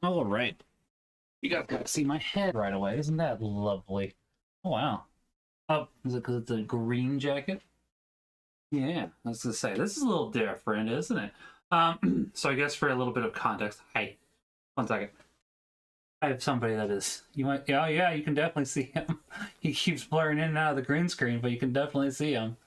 All right. You guys got to see my head right away. Isn't that lovely? Oh, wow. Oh, is it because it's a green jacket? Yeah, I was going to say, this is a little different, isn't it? So I guess for a little bit of context, hi, 1 second. I have somebody that is, you might, yeah, you can definitely see him. He keeps blurring in and out of the green screen, but you can definitely see him.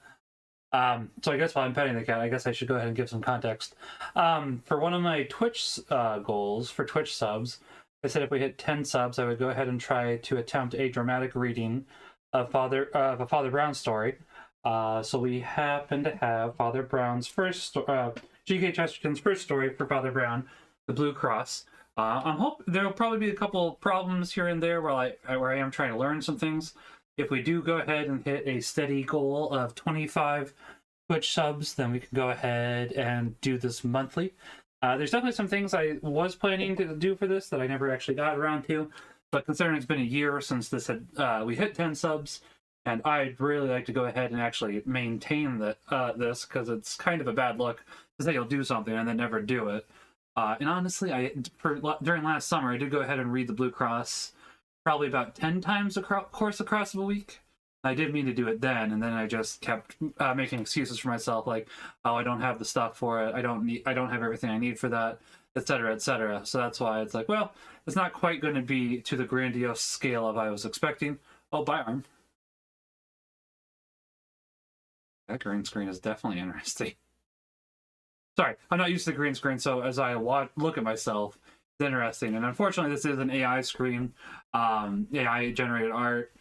So I guess while I'm petting the cat, I guess I should go ahead and give some context. For one of my Twitch goals for Twitch subs, I said if we hit 10 subs, I would go ahead and try to attempt a dramatic reading of a Father Brown story. So we happen to have Father Brown's GK Chesterton's first story for Father Brown, The Blue Cross. I'm hope there'll probably be a couple problems here and there where I am trying to learn some things. If we do go ahead and hit a steady goal of 25 Twitch subs, then we can go ahead and do this monthly. There's definitely some things I was planning to do for this that I never actually got around to, but considering it's been a year since this had we hit 10 subs, and I'd really like to go ahead and actually maintain this, because it's kind of a bad look to say you'll do something and then never do it. And honestly, during last summer, I did go ahead and read the Blue Cross probably about 10 times course across a week. I did mean to do it then, and then I just kept making excuses for myself, like, oh, I don't have the stuff for it, I don't have everything I need for that, etc., etc. So that's why it's like, well, it's not quite going to be to the grandiose scale of I was expecting. Oh, bye, arm. That green screen is definitely interesting. Sorry, I'm not used to the green screen, so as I look at myself, it's interesting. And unfortunately, this is an AI screen. AI generated art,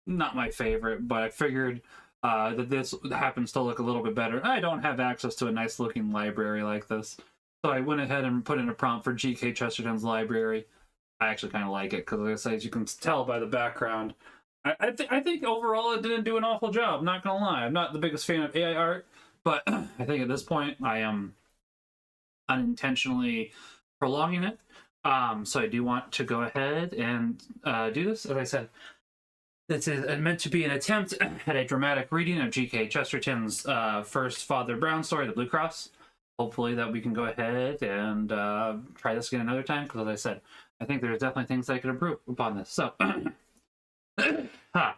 not my favorite, but I figured that this happens to look a little bit better. I don't have access to a nice looking library like this, so I went ahead and put in a prompt for GK Chesterton's library. I actually kind of like it because, as you can tell by the background, I think overall it didn't do an awful job. Not gonna lie, I'm not the biggest fan of AI art, but I think at this point I am unintentionally prolonging it. So I do want to go ahead and do this. As I said, this is meant to be an attempt at a dramatic reading of G.K. Chesterton's first Father Brown story, The Blue Cross. Hopefully that we can go ahead and try this again another time, because as I said, I think there's definitely things I could improve upon this. So, ha.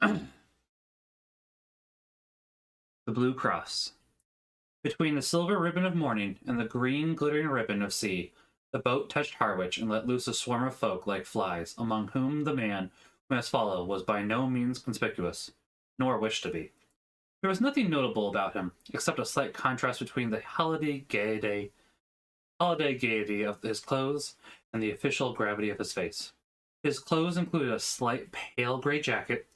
The Blue Cross. Between the silver ribbon of morning and the green glittering ribbon of sea, the boat touched Harwich and let loose a swarm of folk like flies, among whom the man we must follow was by no means conspicuous, nor wished to be. There was nothing notable about him, except a slight contrast between the holiday gaiety of his clothes and the official gravity of his face. His clothes included a slight pale gray jacket.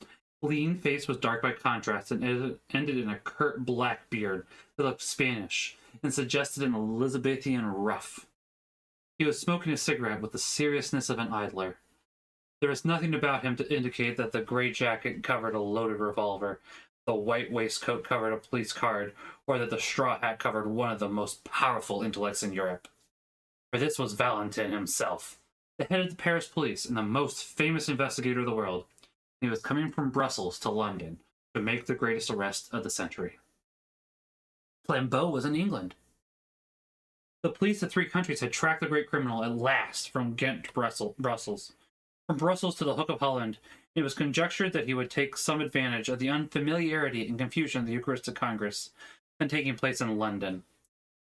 Lean face was dark by contrast and ended in a curt black beard that looked Spanish and suggested an Elizabethan ruff. He was smoking a cigarette with the seriousness of an idler. There was nothing about him to indicate that the gray jacket covered a loaded revolver, the white waistcoat covered a police card, or that the straw hat covered one of the most powerful intellects in Europe. For this was Valentin himself, the head of the Paris police and the most famous investigator of the world. He was coming from Brussels to London to make the greatest arrest of the century. Flambeau was in England. The police of 3 countries had tracked the great criminal at last from Ghent to Brussels. From Brussels to the Hook of Holland, it was conjectured that he would take some advantage of the unfamiliarity and confusion of the Eucharistic Congress then taking place in London.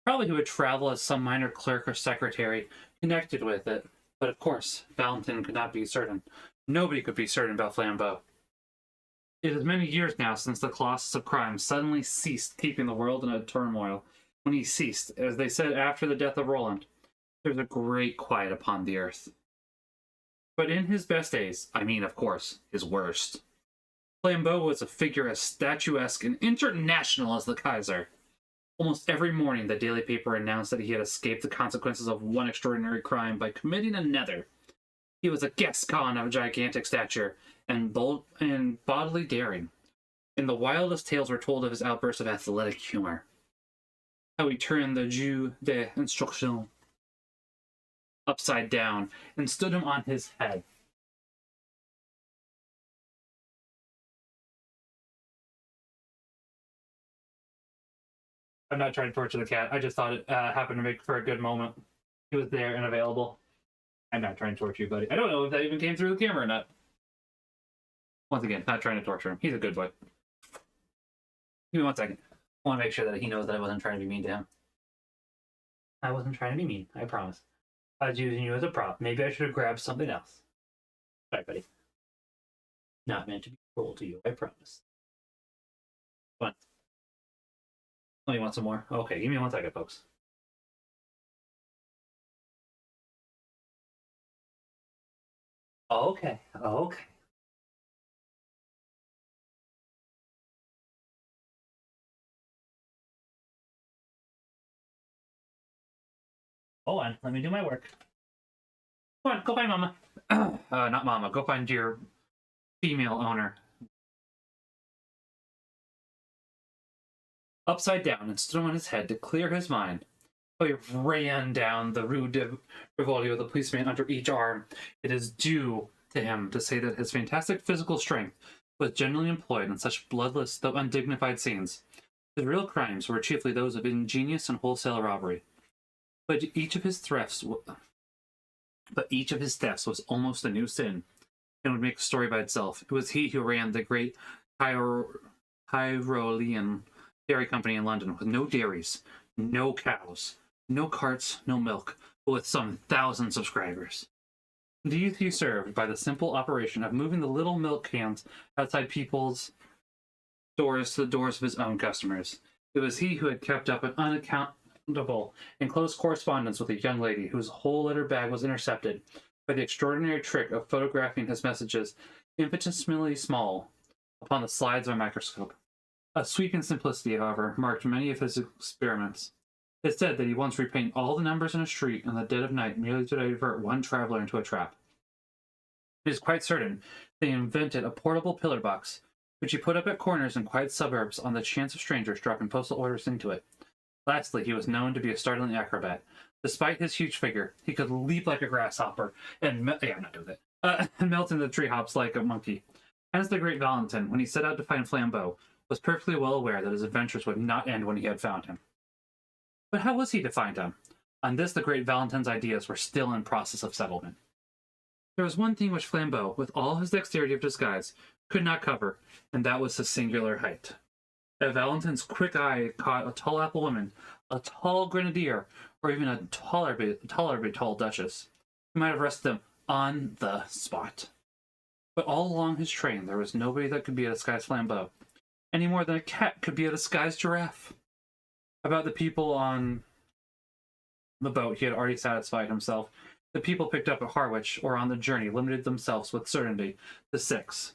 Probably he would travel as some minor clerk or secretary connected with it, but of course, Valentin could not be certain. Nobody could be certain about Flambeau. It is many years now since the Colossus of crime suddenly ceased keeping the world in a turmoil. When he ceased, as they said after the death of Roland, there was a great quiet upon the earth. But in his best days, I mean, of course, his worst, Flambeau was a figure as statuesque and international as the Kaiser. Almost every morning, the daily paper announced that he had escaped the consequences of one extraordinary crime by committing another. He was a Gascon of gigantic stature and bold and bodily daring. And the wildest tales were told of his outbursts of athletic humor. How he turned the jeu d'instruction upside down and stood him on his head. I'm not trying to torture the cat. I just thought it happened to make for a good moment. He was there and available. I'm not trying to torture you, buddy. I don't know if that even came through the camera or not. Once again, not trying to torture him. He's a good boy. Give me 1 second. I want to make sure that he knows that I wasn't trying to be mean to him. I wasn't trying to be mean. I promise. I was using you as a prop. Maybe I should have grabbed something else. Sorry, buddy. Not meant to be cruel to you. I promise. Come on. Oh, you want some more? Okay, give me 1 second, folks. Okay. Okay. Hold on. Let me do my work. Come on, go find Mama. Not Mama. Go find your female owner. Upside down and stood on his head to clear his mind. He ran down the Rue de Rivoli with a policeman under each arm. It is due to him to say that his fantastic physical strength was generally employed in such bloodless though undignified scenes. His real crimes were chiefly those of ingenious and wholesale robbery. But each of his thefts was almost a new sin, and would make a story by itself. It was he who ran the great Tyrolean dairy company in London, with no dairies, no cows, no carts, no milk, but with some 1,000 subscribers. These he served by the simple operation of moving the little milk cans outside people's doors to the doors of his own customers. It was he who had kept up an unaccountable and close correspondence with a young lady whose whole letter bag was intercepted by the extraordinary trick of photographing his messages infinitesimally small upon the slides of a microscope. A sweeping simplicity, however, marked many of his experiments. It said that he once repainted all the numbers in a street in the dead of night merely to divert one traveler into a trap. It is quite certain that he invented a portable pillar box, which he put up at corners in quiet suburbs on the chance of strangers dropping postal orders into it. Lastly, he was known to be a startling acrobat. Despite his huge figure, he could leap like a grasshopper and melt into tree hops like a monkey. Hence the great Valentin, when he set out to find Flambeau, was perfectly well aware that his adventures would not end when he had found him. But how was he to find him? On this, the great Valentin's ideas were still in process of settlement. There was one thing which Flambeau, with all his dexterity of disguise, could not cover, and that was his singular height. If Valentin's quick eye caught a tall apple woman, a tall grenadier, or even a tolerably tall duchess, he might have arrested them on the spot. But all along his train, there was nobody that could be a disguised Flambeau, any more than a cat could be a disguised giraffe. About the people on the boat, he had already satisfied himself. The people picked up at Harwich or on the journey limited themselves with certainty to 6.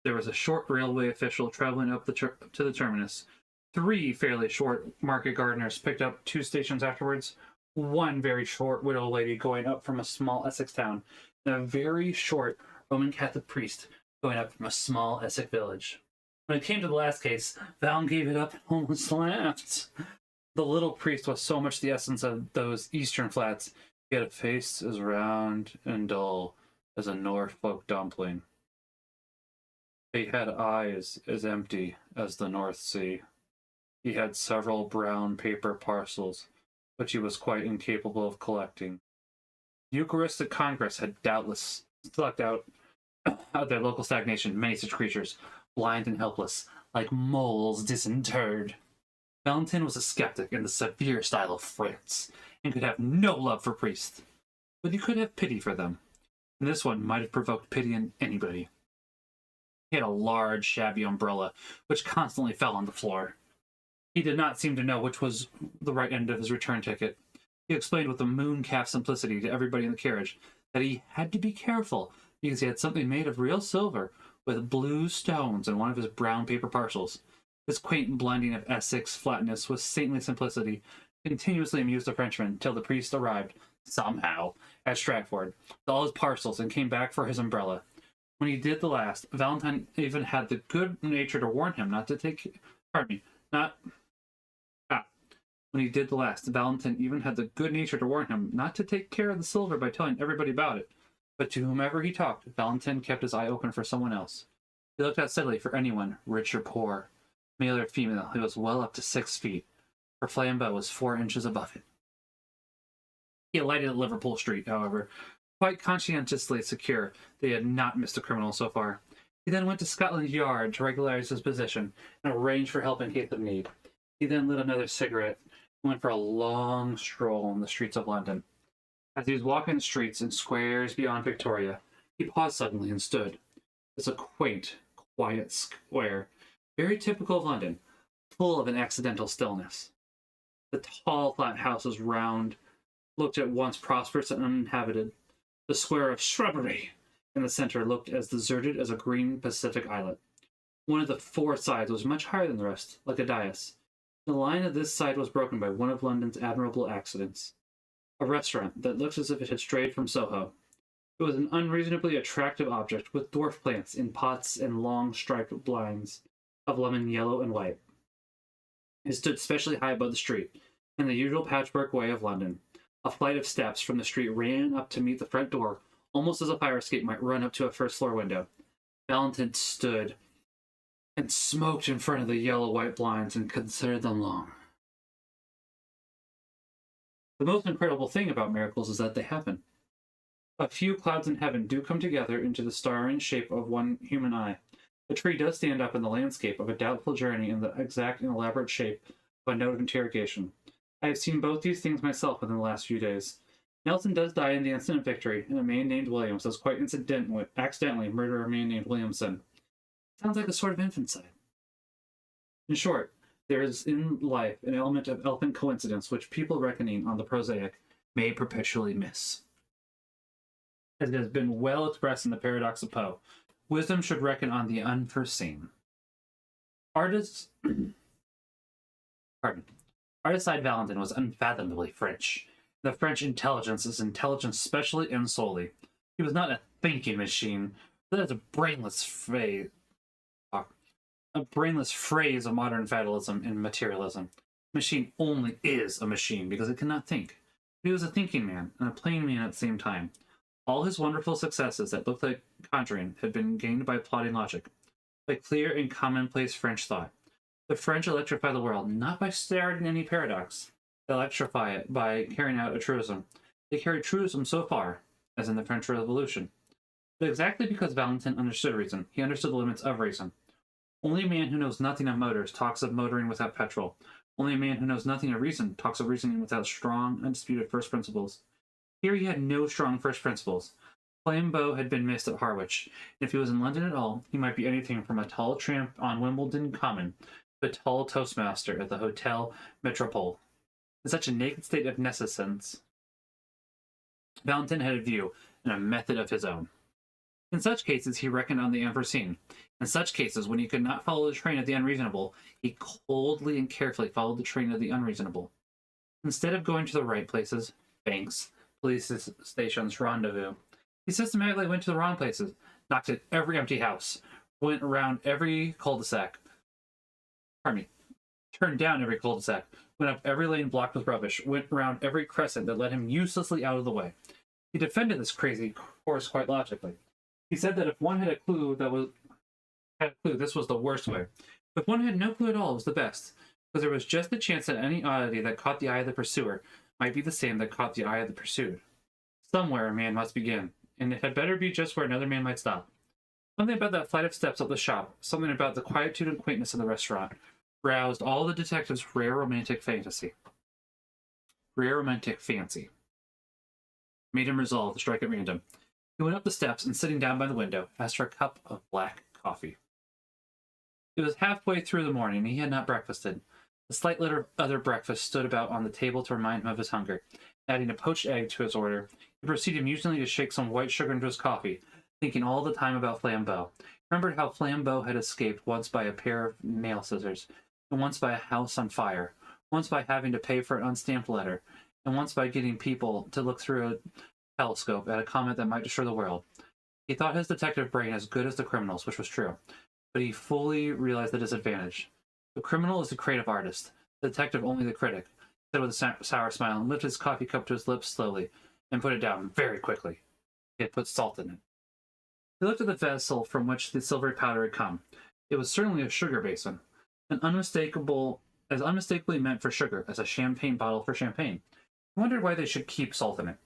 There was a short railway official traveling up to the terminus. 3 fairly short market gardeners picked up 2 stations afterwards. 1 very short widow lady going up from a small Essex town, and a very short Roman Catholic priest going up from a small Essex village. When it came to the last case, Val gave it up and almost laughed. The little priest was so much the essence of those eastern flats. He had a face as round and dull as a Norfolk dumpling. He had eyes as empty as the North Sea. He had several brown paper parcels, which he was quite incapable of collecting. The Eucharistic Congress had doubtless sucked out of their local stagnation many such creatures, blind and helpless, like moles disinterred. Valentin was a skeptic in the severe style of France, and could have no love for priests. But he could have pity for them, and this one might have provoked pity in anybody. He had a large, shabby umbrella, which constantly fell on the floor. He did not seem to know which was the right end of his return ticket. He explained with a moon-calf simplicity to everybody in the carriage that he had to be careful because he had something made of real silver with blue stones in one of his brown paper parcels. This quaint blending of Essex flatness with saintly simplicity continuously amused the Frenchman till the priest arrived, somehow, at Stratford, with all his parcels, and came back for his umbrella. When he did the last, Valentine even had the good nature to warn him not to take... When he did the last, Valentine even had the good nature to warn him not to take care of the silver by telling everybody about it. But to whomever he talked, Valentine kept his eye open for someone else. He looked out steadily for anyone, rich or poor, male or female. He was well up to 6 feet. Her flambeau was 4 inches above it. He alighted at Liverpool Street, however, quite conscientiously secure that he had not missed a criminal so far. He then went to Scotland Yard to regularize his position and arrange for help in case of need. He then lit another cigarette and went for a long stroll in the streets of London. As he was walking the streets and squares beyond Victoria, he paused suddenly and stood. It's a quaint, quiet square, very typical of London, full of an accidental stillness. The tall, flat houses round looked at once prosperous and uninhabited. The square of shrubbery in the center looked as deserted as a green Pacific islet. One of the 4 sides was much higher than the rest, like a dais. The line of this side was broken by one of London's admirable accidents. A restaurant that looked as if it had strayed from Soho. It was an unreasonably attractive object, with dwarf plants in pots and long striped blinds of lemon yellow and white. It stood specially high above the street, in the usual patchwork way of London. A flight of steps from the street ran up to meet the front door, almost as a fire escape might run up to a first-floor window. Valentin stood and smoked in front of the yellow-white blinds and considered them long. The most incredible thing about miracles is that they happen. A few clouds in heaven do come together into the starry shape of one human eye. A tree does stand up in the landscape of a doubtful journey in the exact and elaborate shape of a note of interrogation. I have seen both these things myself within the last few days. Nelson does die in the instant of victory, and a man named Williams does quite accidentally murder a man named Williamson. Sounds like a sort of infanticide. In short, there is in life an element of elfin coincidence which people reckoning on the prosaic may perpetually miss. As it has been well expressed in the paradox of Poe, wisdom should reckon on the unforeseen. Artist Valentin was unfathomably French. The French intelligence is intelligence specially and solely. He was not a thinking machine. That is a brainless phrase of modern fatalism and materialism. Machine only is a machine because it cannot think. He was a thinking man and a plain man at the same time. All his wonderful successes that looked like conjuring had been gained by plodding logic, by clear and commonplace French thought. The French electrify the world not by starting any paradox. They electrify it by carrying out a truism. They carried truism so far, as in the French Revolution. But exactly because Valentin understood reason, he understood the limits of reason. Only a man who knows nothing of motors talks of motoring without petrol. Only a man who knows nothing of reason talks of reasoning without strong, undisputed first principles. Here he had no strong first principles. Flambeau had been missed at Harwich, and if he was in London at all, he might be anything from a tall tramp on Wimbledon Common to a tall toastmaster at the Hotel Metropole. In such a naked state of nescience, Valentin had a view and a method of his own. In such cases, he reckoned on the unforeseen. In such cases, when he could not follow the train of the unreasonable, he coldly and carefully followed the train of the unreasonable. Instead of going to the right places, banks, police stations, rendezvous, he systematically went to the wrong places, knocked at every empty house, went around every cul-de-sac, turned down every cul-de-sac, went up every lane blocked with rubbish, went around every crescent that led him uselessly out of the way. He defended this crazy course quite logically. He said that if one had a clue this was the worst way. If one had no clue at all, it was the best, because there was just the chance that any oddity that caught the eye of the pursuer might be the same that caught the eye of the pursued. Somewhere a man must begin, and it had better be just where another man might stop. Something about that flight of steps up the shop, something about the quietude and quaintness of the restaurant, roused all the detective's rare romantic fancy. Made him resolve to strike at random. He went up the steps and, sitting down by the window, asked for a cup of black coffee. It was halfway through the morning, and he had not breakfasted. A slight other breakfast stood about on the table to remind him of his hunger. Adding a poached egg to his order, he proceeded musingly to shake some white sugar into his coffee, thinking all the time about Flambeau. He remembered how Flambeau had escaped once by a pair of nail scissors, and once by a house on fire, once by having to pay for an unstamped letter, and once by getting people to look through a telescope at a comet that might destroy the world. He thought his detective brain as good as the criminal's, which was true, but he fully realized the disadvantage. The criminal is the creative artist, the detective only the critic, said with a sour smile, and lifted his coffee cup to his lips slowly, and put it down very quickly. He had put salt in it. He looked at the vessel from which the silvery powder had come. It was certainly a sugar basin, as unmistakable as unmistakably meant for sugar as a champagne bottle for champagne. He wondered why they should keep salt in it.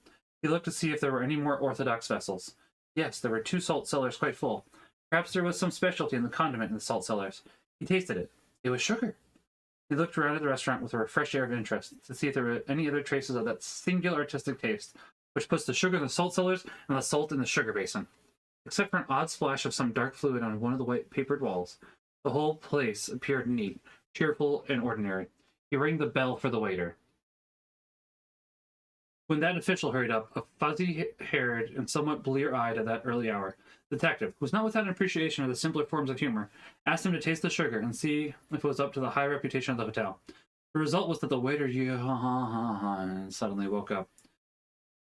He looked to see if there were any more orthodox vessels. Yes, there were 2 salt cellars quite full. Perhaps there was some specialty in the condiment in the salt cellars. He tasted it. It was sugar. He looked around at the restaurant with a refreshed air of interest to see if there were any other traces of that singular artistic taste, which puts the sugar in the salt cellars and the salt in the sugar basin. Except for an odd splash of some dark fluid on one of the white papered walls, the whole place appeared neat, cheerful, and ordinary. He rang the bell for the waiter. When that official hurried up, a fuzzy-haired and somewhat blear-eyed at that early hour, detective, who was not without an appreciation of the simpler forms of humor, asked him to taste the sugar and see if it was up to the high reputation of the hotel. The result was that the waiter and suddenly woke up.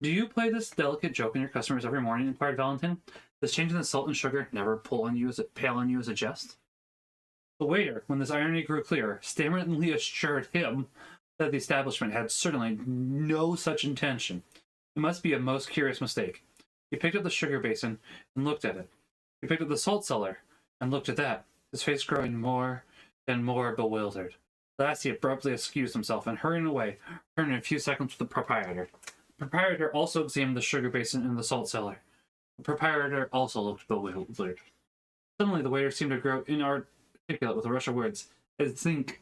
"Do you play this delicate joke on your customers every morning?" inquired Valentin. "Does changing the salt and sugar never pale on you as a jest?" The waiter, when this irony grew clearer, stammeringly assured him that the establishment had certainly no such intention. It must be a most curious mistake. He picked up the sugar basin and looked at it. He picked up the salt cellar and looked at that, his face growing more and more bewildered. Last, he abruptly excused himself and, hurrying away, returned in a few seconds with the proprietor. The proprietor also examined the sugar basin and the salt cellar. The proprietor also looked bewildered. Suddenly, the waiter seemed to grow inarticulate with a rush of words. "I think,"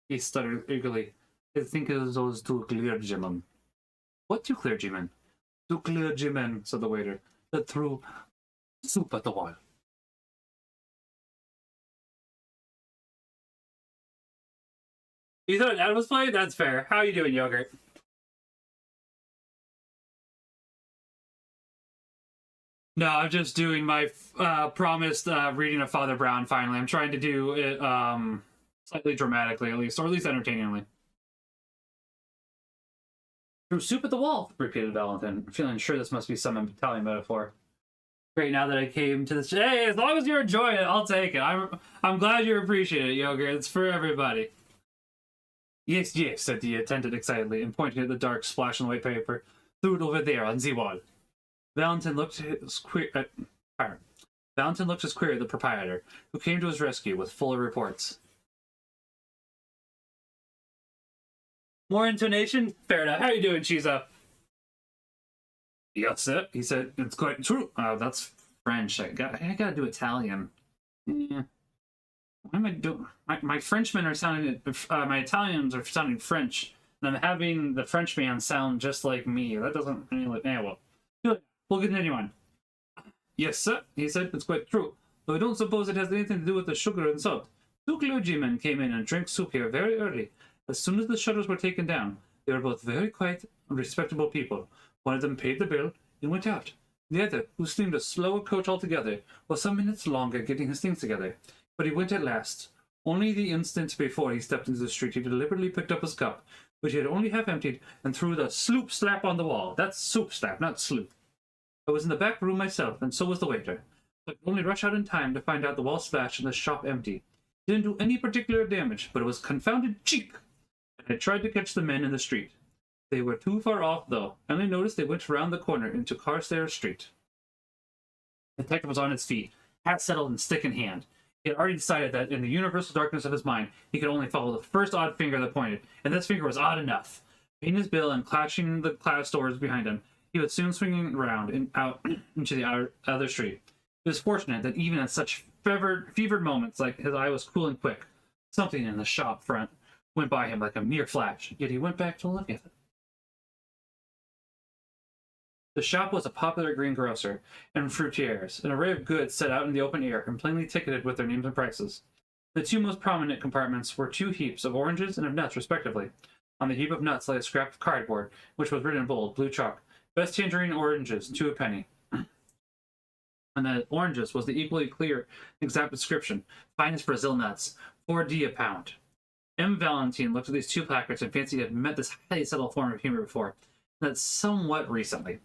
he stuttered eagerly, "I think it was those 2 clergymen." "What 2 clergymen?" "2 clergymen," said the waiter, "that threw soup at the wall." You thought that was funny? That's fair. How you doing, Yogurt? No, I'm just doing my promised reading of Father Brown, finally. I'm trying to do it slightly dramatically, at least, or at least entertainingly. "Threw soup at the wall," repeated Valentin, feeling sure this must be some Italian metaphor. "Great, now that I came to this... Hey, as long as you're enjoying it, I'll take it. I'm glad you appreciate it, Yogurt. It's for everybody." "Yes, yes," said the attendant excitedly, and pointing at the dark splash on the white paper. "Threw it over there on the wall." Valentin looked as queer at the proprietor, who came to his rescue with fuller reports. "More intonation? Fair enough. How you doing, Chiza?" "Yes, sir," he said. "It's quite true." That's French. I gotta do Italian. Yeah. Why am I doing... My Frenchmen are sounding... my Italians are sounding French. And I'm having the Frenchman sound just like me. That doesn't... Well. We'll continue on. "Yes, sir," he said. "It's quite true. Though I don't suppose it has anything to do with the sugar and salt. 2 clergymen came in and drank soup here very early. As soon as the shutters were taken down, they were both very quiet and respectable people. One of them paid the bill and went out. The other, who seemed a slower coach altogether, was some minutes longer getting his things together. But he went at last. Only the instant before he stepped into the street, he deliberately picked up his cup, which he had only half emptied, and threw the sloop slap on the wall. That's soup slap, not sloop. I was in the back room myself, and so was the waiter. But I could only rush out in time to find out the wall smashed and the shop empty. It didn't do any particular damage, but it was confounded cheek. And I tried to catch the men in the street. They were too far off, though. I only noticed they went round the corner into Carstairs Street." The detective was on his feet, hat settled and stick in hand. He had already decided that in the universal darkness of his mind, he could only follow the first odd finger that pointed, and this finger was odd enough. Paying his bill and clashing the glass doors behind him, he was soon swinging round and out into the other street. It was fortunate that even at such fevered moments, like his eye was cool and quick. Something in the shop front went by him like a mere flash, yet he went back to look at it. The shop was a popular greengrocer and fruitiers, an array of goods set out in the open air and plainly ticketed with their names and prices. The 2 most prominent compartments were 2 heaps of oranges and of nuts, respectively. On the heap of nuts lay a scrap of cardboard, which was written in bold, blue chalk, "Best tangerine oranges, 2 a penny." On the oranges was the equally clear, exact description: "Finest Brazil nuts, 4d a pound." M. Valentine looked at these 2 placards and fancied he had met this highly subtle form of humor before, and that somewhat recently.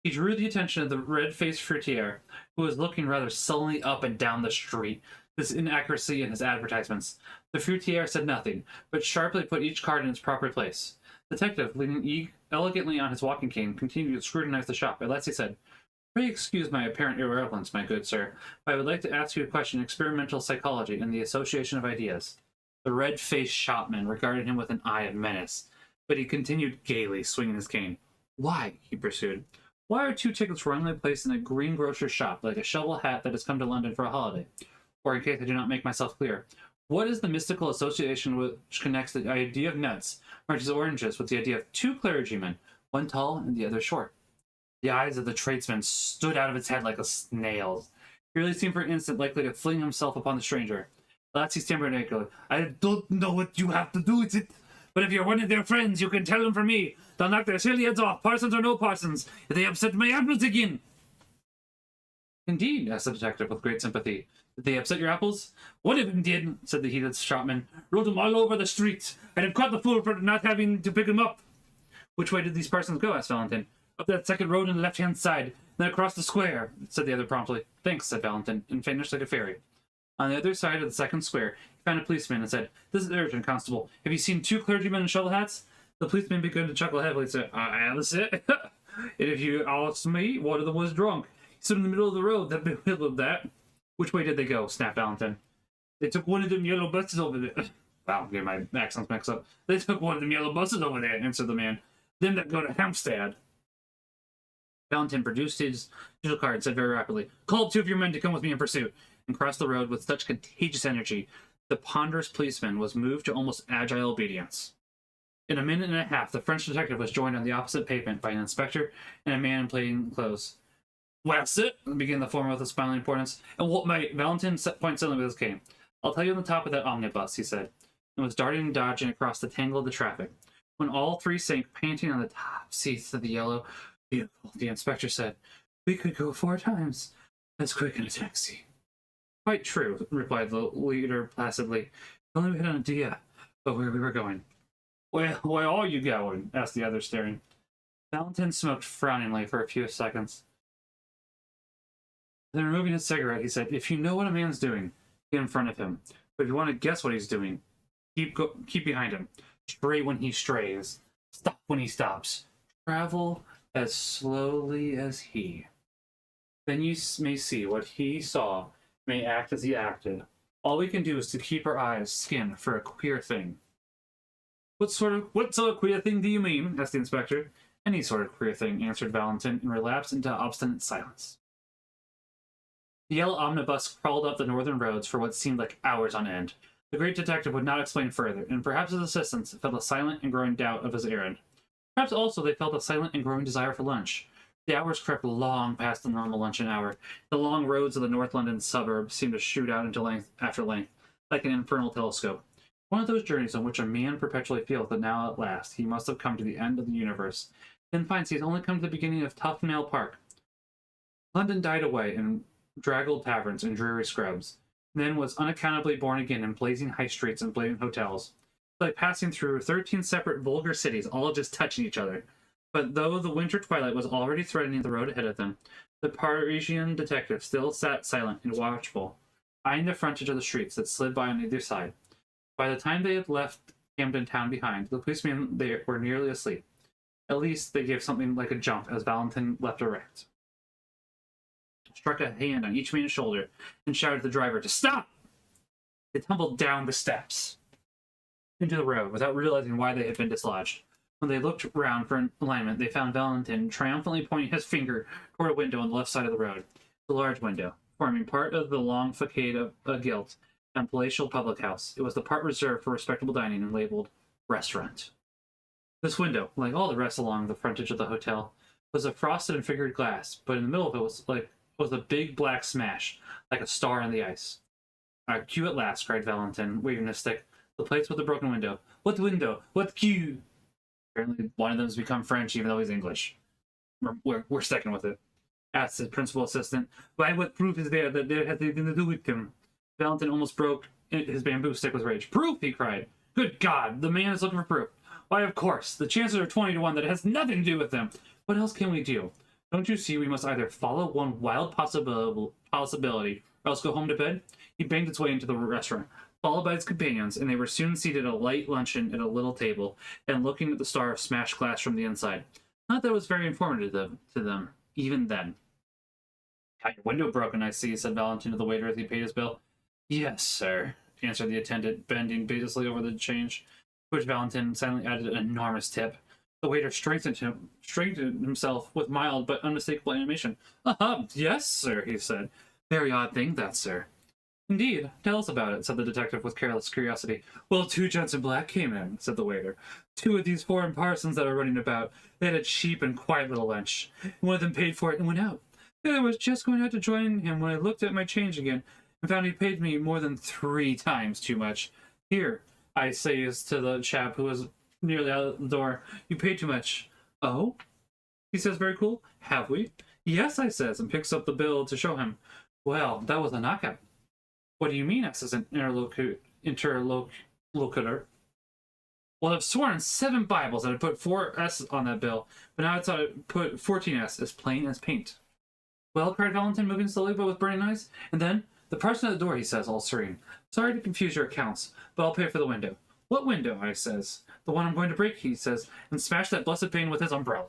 He drew the attention of the red-faced fruitier, who was looking rather sullenly up and down the street, this inaccuracy in his advertisements. The fruitier said nothing, but sharply put each card in its proper place. The detective, leaning elegantly on his walking cane, continued to scrutinize the shop. At last he said, "Pray excuse my apparent irrelevance, my good sir, but I would like to ask you a question in experimental psychology and the association of ideas." The red-faced shopman regarded him with an eye of menace, but he continued gaily, swinging his cane. Why? He pursued. Why are 2 tickets randomly placed in a greengrocer's shop, like a shovel hat that has come to London for a holiday? Or, in case I do not make myself clear, what is the mystical association which connects the idea of nuts, oranges, oranges, with the idea of 2 clergymen, one tall and the other short? The eyes of the tradesman stood out of its head like a snail's. He really seemed for an instant likely to fling himself upon the stranger. At last he stammered angrily, I don't know what you have to do with it, but if you're one of their friends, you can tell them from me. They'll knock their silly heads off, parsons or no parsons, if they upset my apples again. Indeed, asked the detective with great sympathy. Did they upset your apples? One of them did, said the heated shopman. Rolled them all over the street. I'd have caught the fool for not having to pick them up. Which way did these parsons go? Asked Valentin. Up that second road on the left-hand side, then across the square, said the other promptly. Thanks, said Valentin, and vanished like a fairy. On the other side of the second square, he found a policeman and said, This is urgent, constable. Have you seen 2 clergymen in shovel hats? The policeman began to chuckle heavily and said, I have it. And if you ask me, one of them was drunk. He stood in the middle of the road, that bewildered that. Which way did they go? Snapped Valentin. They took one of them yellow buses over there. Wow, get my accents mixed up. They took one of them yellow buses over there, answered the man. Them that go to Hampstead. Valentin produced his digital card and said very rapidly, Call 2 of your men to come with me in pursuit, and crossed the road with such contagious energy the ponderous policeman was moved to almost agile obedience. In a minute and a half, the French detective was joined on the opposite pavement by an inspector and a man in plain clothes. Well, sir, began the former with a smiling importance. And what, mate? Valentin pointed suddenly with his cane. I'll tell you on the top of that omnibus, he said, and was darting and dodging across the tangle of the traffic. When all 3 sank panting on the top seats of the yellow vehicle, the inspector said, We could go 4 times as quick in a taxi. Quite true, replied the leader placidly. If only we had an idea of where we were going. Well, where are you going? Asked the other, staring. Valentin smoked frowningly for a few seconds. Then removing his cigarette, he said, If you know what a man's doing, get in front of him. But if you want to guess what he's doing, keep behind him. Stray when he strays. Stop when he stops. Travel as slowly as he. Then you may see what he saw, may act as he acted. All we can do is to keep our eyes skinned for a queer thing. What sort of queer thing do you mean? Asked the inspector. Any sort of queer thing, answered Valentin, and relapsed into obstinate silence. The yellow omnibus crawled up the northern roads for what seemed like hours on end. The great detective would not explain further, and perhaps his assistants felt a silent and growing doubt of his errand. Perhaps also they felt a silent and growing desire for lunch. The hours crept long past the normal luncheon hour. The long roads of the North London suburb seemed to shoot out into length after length, like an infernal telescope. One of those journeys on which a man perpetually feels that now at last he must have come to the end of the universe, then finds he has only come to the beginning of Tufnell Park. London died away in draggled taverns and dreary scrubs, then was unaccountably born again in blazing high streets and blatant hotels, like passing through 13 separate vulgar cities, all just touching each other. But though the winter twilight was already threatening the road ahead of them, the Parisian detective still sat silent and watchful, eyeing the frontage of the streets that slid by on either side. By the time they had left Camden Town behind, the policemen there were nearly asleep. At least they gave something like a jump as Valentin leapt erect, struck a hand on each man's shoulder, and shouted to the driver to stop! They tumbled down the steps into the road without realizing why they had been dislodged. When they looked round for an alignment, they found Valentin triumphantly pointing his finger toward a window on the left side of the road. The large window, forming part of the long facade of a gilt and palatial public house. It was the part reserved for respectable dining and labeled restaurant. This window, like all the rest along the frontage of the hotel, was of frosted and figured glass, but in the middle of it was a big black smash, like a star in the ice. Our cue at last, cried Valentin, waving his stick. The place with the broken window. What window? What cue? Apparently one of them has become French, even though he's English. We're sticking with it. Asked his principal assistant. Why, what proof is there that there has anything to do with him? Valentin almost broke his bamboo stick with rage. Proof, he cried. Good God, the man is looking for proof. Why, of course. The chances are 20 to 1 that it has nothing to do with them. What else can we do? Don't you see we must either follow one wild possibility or else go home to bed? He banged his way into the restaurant, followed by his companions, and they were soon seated at a light luncheon at a little table and looking at the star of smashed glass from the inside. Not that it was very informative to them, even then. Got your window broken, I see, said Valentin to the waiter as he paid his bill. Yes, sir. answered the attendant, bending basely over the change, to which Valentin silently added an enormous tip. The waiter straightened himself with mild but unmistakable animation. Yes, sir, he said. Very odd thing, that, sir. Indeed. Tell us about it, said the detective with careless curiosity. Well, 2 gents in black came in, said the waiter. 2 of these foreign parsons that are running about. They had a cheap and quiet little lunch. One of them paid for it and went out. The other was just going out to join him when I looked at my change again and found he paid me more than 3 times too much. Here, I says to the chap who was nearly out the door, you paid too much. Oh? He says, very cool. Have we? Yes, I says, and picks up the bill to show him. Well, that was a knockout. What do you mean? Asks an interlocutor. Well, I've sworn on 7 Bibles that I put 4 S's on that bill, but now I thought I'd put 14 S's, as plain as paint. Well, cried Valentin, moving slowly but with burning eyes. And then, the parson at the door, he says, all serene. Sorry to confuse your accounts, but I'll pay for the window. What window? I says. The one I'm going to break, he says, and smash that blessed pane with his umbrella.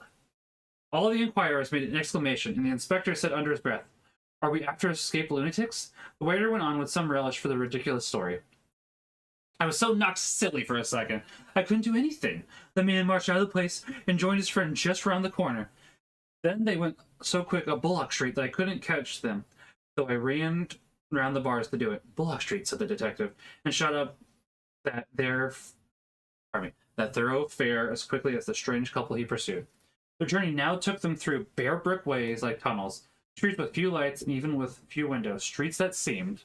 All the inquirers made an exclamation, and the inspector said under his breath, Are we after escaped lunatics? The waiter went on with some relish for the ridiculous story. I was so knocked silly for a second. I couldn't do anything. The man marched out of the place and joined his friend just round the corner. Then they went so quick up Bullock Street that I couldn't catch them, though I ran round the bars to do it. Bullock Street, said the detective, and shot up that thoroughfare as quickly as the strange couple he pursued. Their journey now took them through bare brick ways like tunnels, streets with few lights and even with few windows, streets that seemed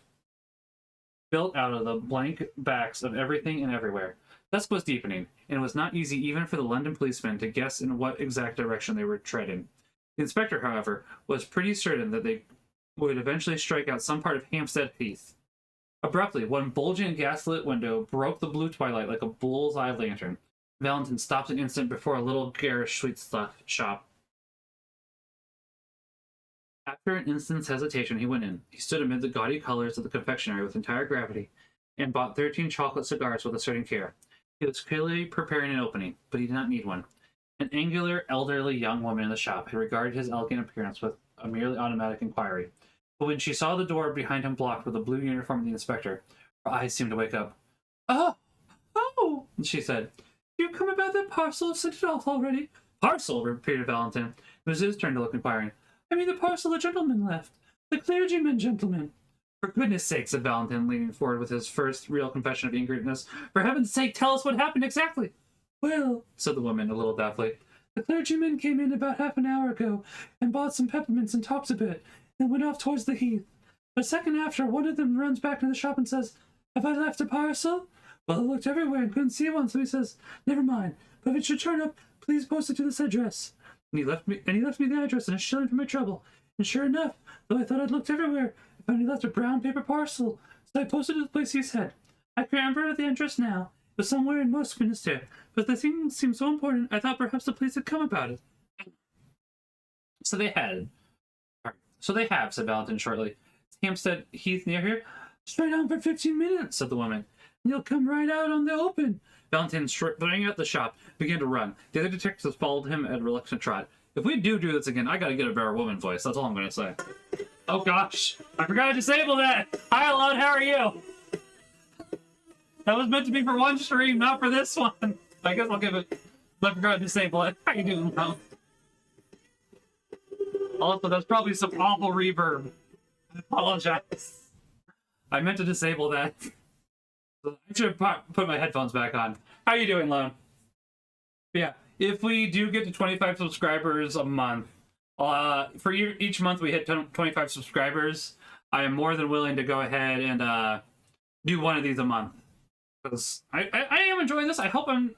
built out of the blank backs of everything and everywhere. Dusk was deepening, and it was not easy even for the London policemen to guess in what exact direction they were treading. The inspector, however, was pretty certain that they would eventually strike out some part of Hampstead Heath. Abruptly, one bulging gaslit window broke the blue twilight like a bull's-eye lantern. Valentin stopped an instant before a little garish sweet-stuff shop. After an instant's hesitation, he went in. He stood amid the gaudy colors of the confectionery with entire gravity, and bought 13 chocolate cigars with a certain care. He was clearly preparing an opening, but he did not need one. An angular, elderly young woman in the shop had regarded his elegant appearance with a merely automatic inquiry. But when she saw the door behind him blocked with the blue uniform of the inspector, her eyes seemed to wake up. Oh! She said. You've come about that parcel of sent it off already? Parcel? Repeated Valentin. It was his turn to look inquiring. I mean the parcel the gentleman left. The clergyman gentleman. For goodness sake, said Valentin, leaning forward with his first real confession of ingrateness. For heaven's sake, tell us what happened exactly. Well, said the woman a little doubtfully, the clergyman came in about half an hour ago and bought some peppermints and talked a bit, and went off towards the heath. A second after, one of them runs back to the shop and says, Have I left a parcel? Well, I looked everywhere and couldn't see one, so he says, Never mind, but if it should turn up, please post it to this address. And he left me the address and a shilling for my trouble. And sure enough, though I thought I'd looked everywhere, I found he left a brown paper parcel, so I posted it to the place he said. I can't remember the address now. It was somewhere in Westminster, but the thing seemed so important, I thought perhaps the police had come about it. So they have, said Valentin shortly. Is Hampstead Heath near here? Straight on for 15 minutes, said the woman. And you'll come right out on the open. Valentin sprang out the shop, began to run. The other detectives followed him at a reluctant trot. If we do this again, I gotta get a better woman voice. That's all I'm gonna say. Oh gosh, I forgot to disable that. Hi, Alon, how are you? That was meant to be for one stream, not for this one. I guess I'll give it. I forgot to disable it. How you doing, Alon? Also, that's probably some awful reverb. I apologize. I meant to disable that. I should have put my headphones back on. How you doing, Lone? Yeah, if we do get to 25 subscribers a month, for each month we hit 25 subscribers, I am more than willing to go ahead and do one of these a month. Because I am enjoying this. I hope I'm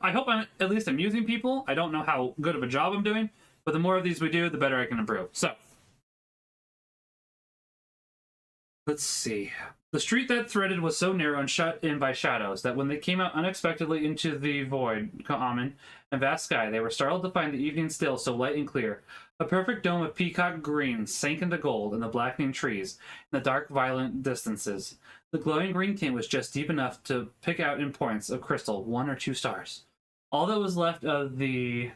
at least amusing people. I don't know how good of a job I'm doing, but the more of these we do, the better I can improve. So, let's see. The street that threaded was so narrow and shut in by shadows that when they came out unexpectedly into the void, common and vast sky, they were startled to find the evening still so light and clear. A perfect dome of peacock green sank into gold in the blackening trees and the dark, violent distances. The glowing green tint was just deep enough to pick out in points of crystal 1 or 2 stars. All that was left of the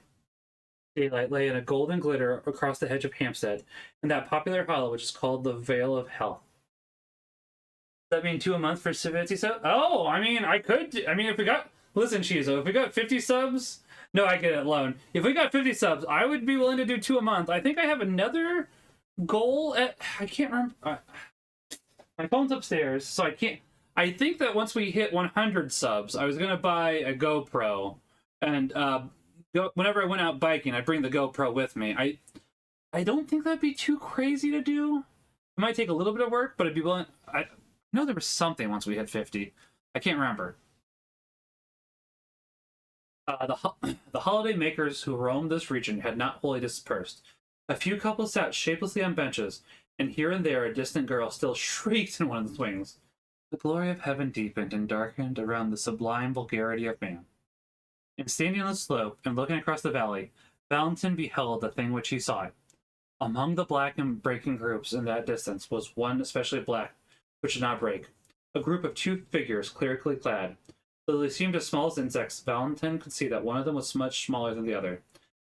daylight lay in a golden glitter across the hedge of Hampstead, in that popular hollow which is called the Vale of Health. That mean 2 a month for 50 subs? Oh, I mean, I could. I mean, if we got. Listen, Shizo, if we got 50 subs. No, I get it alone. If we got 50 subs, I would be willing to do 2 a month. I think I have another goal at. I can't remember. My phone's upstairs, so I can't. I think that once we hit 100 subs, I was going to buy a GoPro. And whenever I went out biking, I'd bring the GoPro with me. I don't think that'd be too crazy to do. It might take a little bit of work, but I'd be willing. I know there was something once we hit 50. I can't remember. The holiday makers who roamed this region had not wholly dispersed. A few couples sat shapelessly on benches, and here and there a distant girl still shrieked in one of the swings. The glory of heaven deepened and darkened around the sublime vulgarity of man. And standing on the slope and looking across the valley, Valentin beheld the thing which he sought. Among the black and breaking groups in that distance was one especially black, which did not break. A group of 2 figures clerically clad. Though they seemed as small as insects, Valentin could see that one of them was much smaller than the other.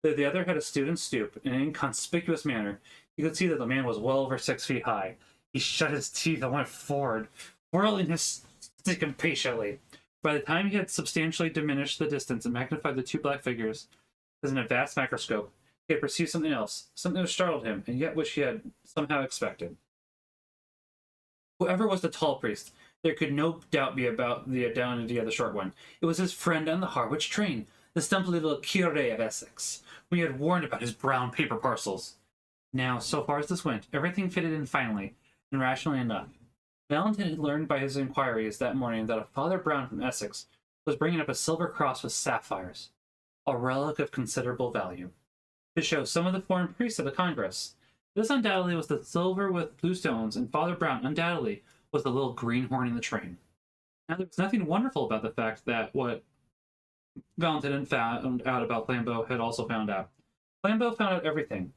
Though the other had a student stoop in an inconspicuous manner, he could see that the man was well over 6 feet high. He shut his teeth and went forward, whirling his stick impatiently. By the time he had substantially diminished the distance and magnified the 2 black figures, as in a vast microscope, he had perceived something else, something which startled him, and yet which he had somehow expected. Whoever was the tall priest, there could no doubt be about the identity of the short one. It was his friend on the Harwich train, the stumpy little curé of Essex, who he had warned about his brown paper parcels. Now, so far as this went, everything fitted in finely and rationally enough. Valentin had learned by his inquiries that morning that a Father Brown from Essex was bringing up a silver cross with sapphires, a relic of considerable value, to show some of the foreign priests at the Congress. This undoubtedly was the silver with blue stones, and Father Brown undoubtedly was the little greenhorn in the train. Now, there was nothing wonderful about the fact that what Valentin had found out about Flambeau had also found out. Flambeau found out everything.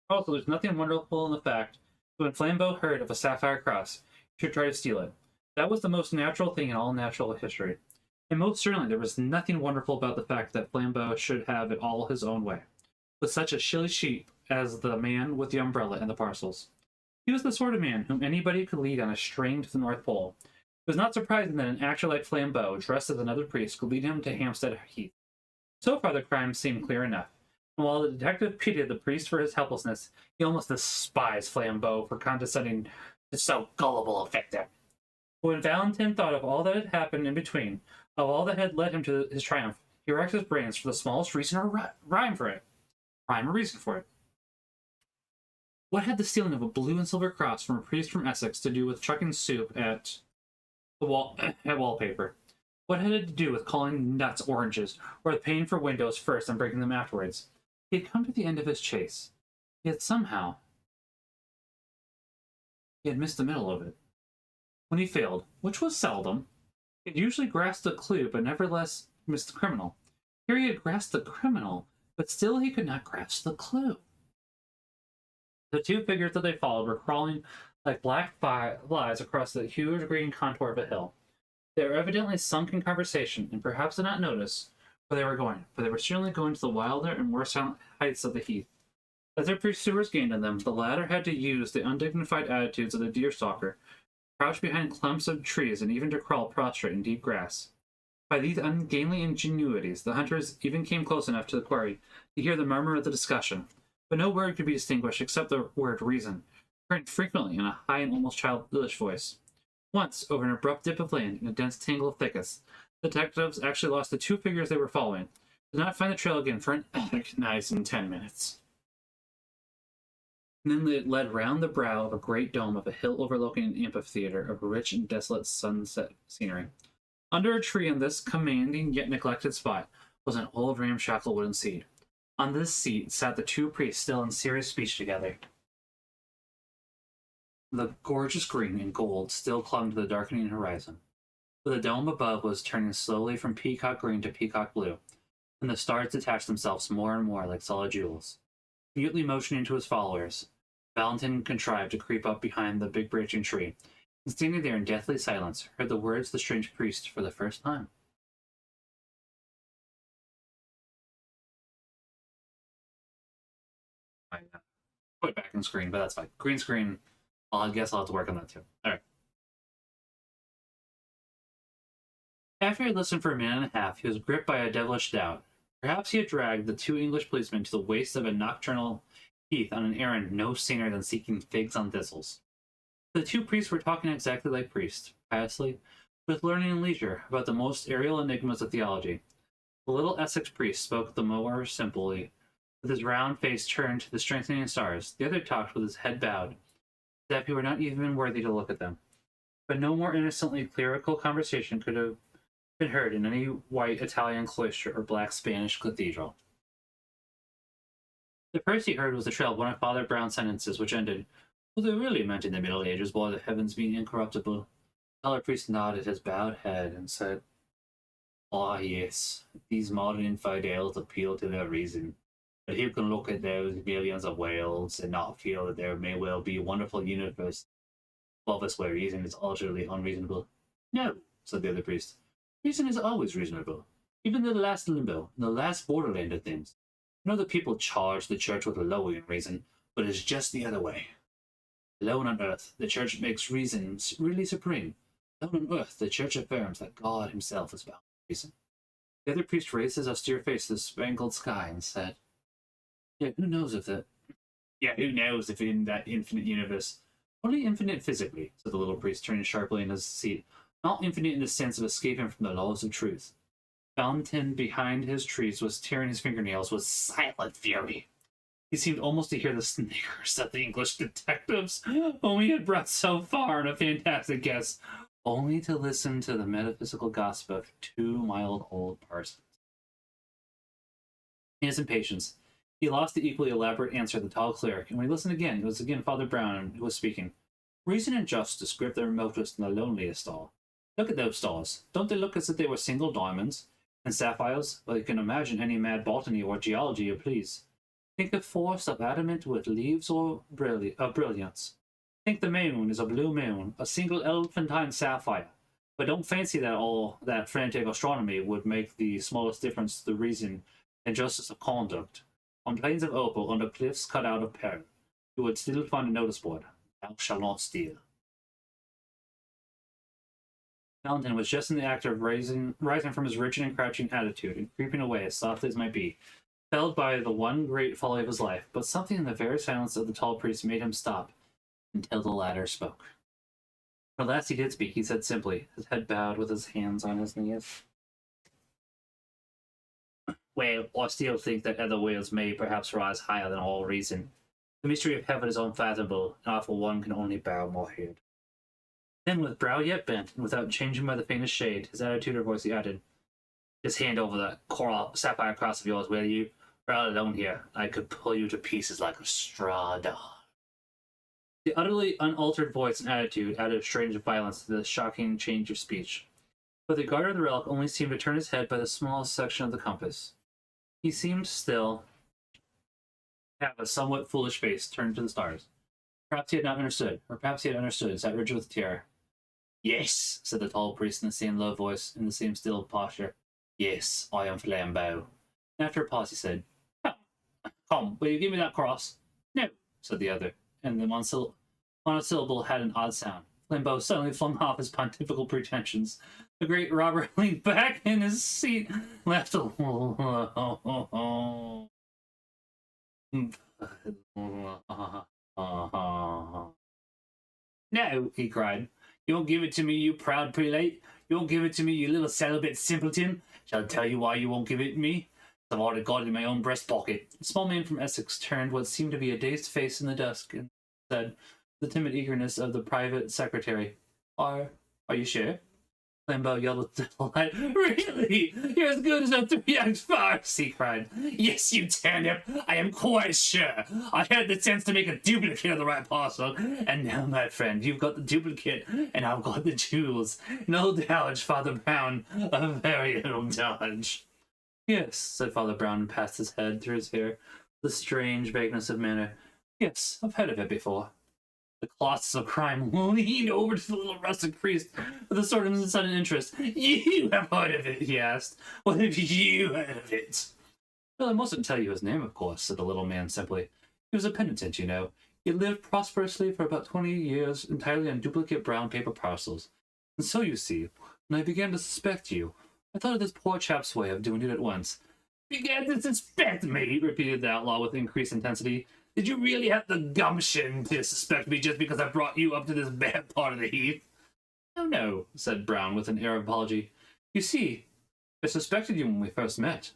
Also, there's nothing wonderful in the fact that when Flambeau heard of a sapphire cross, he should try to steal it. That was the most natural thing in all natural history. And most certainly there was nothing wonderful about the fact that Flambeau should have it all his own way, with such a shilly sheep as the man with the umbrella and the parcels. He was the sort of man whom anybody could lead on a string to the North Pole. It was not surprising that an actor like Flambeau, dressed as another priest, could lead him to Hampstead Heath. So far the crime seemed clear enough, and while the detective pitied the priest for his helplessness, he almost despised Flambeau for condescending to so gullible a victim. But when Valentin thought of all that had happened in between, of all that had led him to his triumph, he racked his brains for the smallest reason or rhyme or reason for it. What had the stealing of a blue and silver cross from a priest from Essex to do with chucking soup at wallpaper? What had it to do with calling nuts oranges, or with paying for windows first and breaking them afterwards? He had come to the end of his chase, yet somehow he had missed the middle of it. When he failed, which was seldom, he had usually grasped a clue, but nevertheless missed the criminal. Here he had grasped the criminal, but still he could not grasp the clue. The 2 figures that they followed were crawling like black flies across the huge green contour of a hill. They were evidently sunk in conversation, and perhaps did not notice where they were going, for they were certainly going to the wilder and more silent heights of the heath. As their pursuers gained on them, the latter had to use the undignified attitudes of the deer-stalker, crouch behind clumps of trees, and even to crawl prostrate in deep grass. By these ungainly ingenuities, the hunters even came close enough to the quarry to hear the murmur of the discussion, but no word could be distinguished except the word reason, heard frequently in a high and almost childish voice. Once, over an abrupt dip of land in a dense tangle of thickets, the detectives actually lost the 2 figures they were following, did not find the trail again for an agonizing 10 minutes. And then they led round the brow of a great dome of a hill overlooking an amphitheater of rich and desolate sunset scenery. Under a tree on this commanding yet neglected spot was an old ramshackle wooden seat. On this seat sat the 2 priests still in serious speech together. The gorgeous green and gold still clung to the darkening horizon, but the dome above was turning slowly from peacock green to peacock blue, and the stars detached themselves more and more like solid jewels. Mutely motioning to his followers, Valentin contrived to creep up behind the big branching tree, and standing there in deathly silence, heard the words of the strange priest for the first time. I put it back on screen, but that's fine. Green screen, well, I guess I'll have to work on that too. All right. After he had listened for a minute and a half, he was gripped by a devilish doubt. Perhaps he had dragged the two English policemen to the waste of a nocturnal heath on an errand no saner than seeking figs on thistles. The two priests were talking exactly like priests, piously, with learning and leisure, about the most aerial enigmas of theology. The little Essex priest spoke the more simply, with his round face turned to the strengthening stars. The other talked with his head bowed, as if he were not even worthy to look at them. But no more innocently clerical conversation could have been heard in any white Italian cloister or black Spanish cathedral. The first he heard was the trail of one of Father Brown's sentences, which ended, "Well, they really meant in the Middle Ages, by the heavens being incorruptible." The elder priest nodded his bowed head and said, "Ah, yes, these modern infidels appeal to their reason. But who can look at those millions of worlds and not feel that there may well be a wonderful universe above us where reason is utterly unreasonable?" "No," said the other priest. "Reason is always reasonable, even in the last limbo, in the last borderland of things. I know that people charge the church with lowering reason, but it's just the other way. Alone on earth, the church makes reason really supreme. Alone on earth, the church affirms that God himself is bound to reason." The other priest raised his austere face to the spangled sky and said, "Yeah, who knows if in that infinite universe, only infinite physically," said the little priest, turning sharply in his seat, "not infinite in the sense of escaping from the laws of truth." Fountain behind his trees was tearing his fingernails with silent fury. He seemed almost to hear the snickers of the English detectives, whom he had brought so far in a fantastic guess, only to listen to the metaphysical gossip of two mild old parsons. In his impatience, he lost the equally elaborate answer of the tall cleric, and when he listened again, it was again Father Brown who was speaking. "Reason and justice grip their remotest and the loneliest star. Look at those stars. Don't they look as if they were single diamonds and sapphires? Well, you can imagine any mad botany or geology you please. Think of forest of adamant with leaves or brilliance. Think the moon is a blue moon, a single elephantine sapphire. But don't fancy that all that frantic astronomy would make the smallest difference to the reason and justice of conduct. On plains of opal, under cliffs cut out of pearl, you would still find a notice board. Thou shalt not steal." Valentin was just in the act of rising from his rigid and crouching attitude and creeping away as softly as might be, felled by the one great folly of his life, but something in the very silence of the tall priest made him stop until the latter spoke. At last he did speak. He said simply, his head bowed with his hands on his knees, "Well, I still think that other worlds may perhaps rise higher than all reason. The mystery of heaven is unfathomable, and I for one can only bow my head." Then, with brow yet bent, and without changing by the faintest shade, his attitude or voice, he added, "Just hand over that coral sapphire cross of yours, will you? We're all alone here. I could pull you to pieces like a straw dog." The utterly unaltered voice and attitude added a strange violence to the shocking change of speech. But the guard of the relic only seemed to turn his head by the smallest section of the compass. He seemed still to have a somewhat foolish face turned to the stars. Perhaps he had not understood, or perhaps he had understood, sat rigid with terror. "Yes," said the tall priest in the same low voice, in the same still posture. "Yes, I am Flambeau." And after a pause he said, "Come, will you give me that cross?" "No," said the other, and the monosyllable had an odd sound. Flambeau suddenly flung off his pontifical pretensions. The great robber leaned back in his seat, laughed a "No," he cried. "You won't give it to me, you proud prelate? You won't give it to me, you little celibate simpleton? Shall I tell you why you won't give it me? I've already got it in my own breast pocket." The small man from Essex turned what seemed to be a dazed face in the dusk and said, with the timid eagerness of the private secretary, Are you sure?" Flambeau yelled with delight. "Really? You're as good as a three-act farce!" he cried. "Yes, you turnip! I am quite sure! I had the sense to make a duplicate of the right parcel, and now, my friend, you've got the duplicate, and I've got the jewels. No dodge, Father Brown, a very little dodge." "Yes," said Father Brown, and passed his head through his hair with a strange vagueness of manner. "Yes, I've heard of it before." The colossus of crime leaned over to the little rustic priest with a sort of sudden interest. "You have heard of it?" he asked. "What have you heard of it?" "Well, I mustn't tell you his name, of course," said the little man simply. "He was a penitent, you know. He had lived prosperously for about 20 years entirely on duplicate brown paper parcels. And so, you see, and I began to suspect you. I thought of this poor chap's way of doing it at once. Began to suspect me, repeated the outlaw with increased intensity. Did you really have the gumption to suspect me just because I brought you up to this bad part of the heath? Oh, no, said Brown with an air of apology. You see, I suspected you when we first met.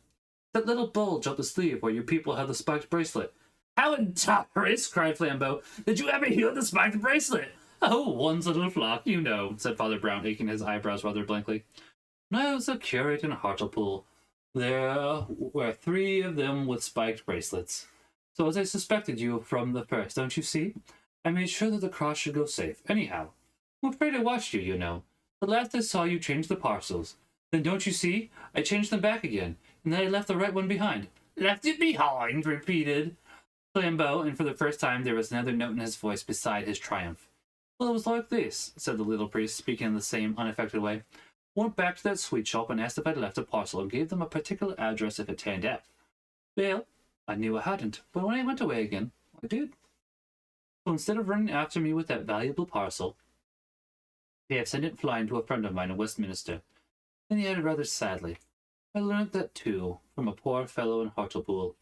That little bulge up the sleeve where your people had the spiked bracelet. How intolerant, cried Flambeau. Did you ever hear the spiked bracelet? Oh, one's little flock, you know, said Father Brown, aching his eyebrows rather blankly. When I was a curate in Hartlepool, there were 3 of them with spiked bracelets. So as I suspected you from the first, don't you see? I made sure that the cross should go safe. Anyhow, I'm afraid I watched you, you know. The last I saw you change the parcels. Then don't you see? I changed them back again, and then I left the right one behind. Left it behind, repeated Flambeau, and for the first time there was another note in his voice beside his triumph. Well, it was like this, said the little priest, speaking in the same unaffected way. Went back to that sweet shop and asked if I'd left a parcel and gave them a particular address if it turned out. Well, I knew I hadn't, but when I went away again, I did. So instead of running after me with that valuable parcel, they have sent it flying to a friend of mine in Westminster. Then he added rather sadly, I learned that too from a poor fellow in Hartlepool.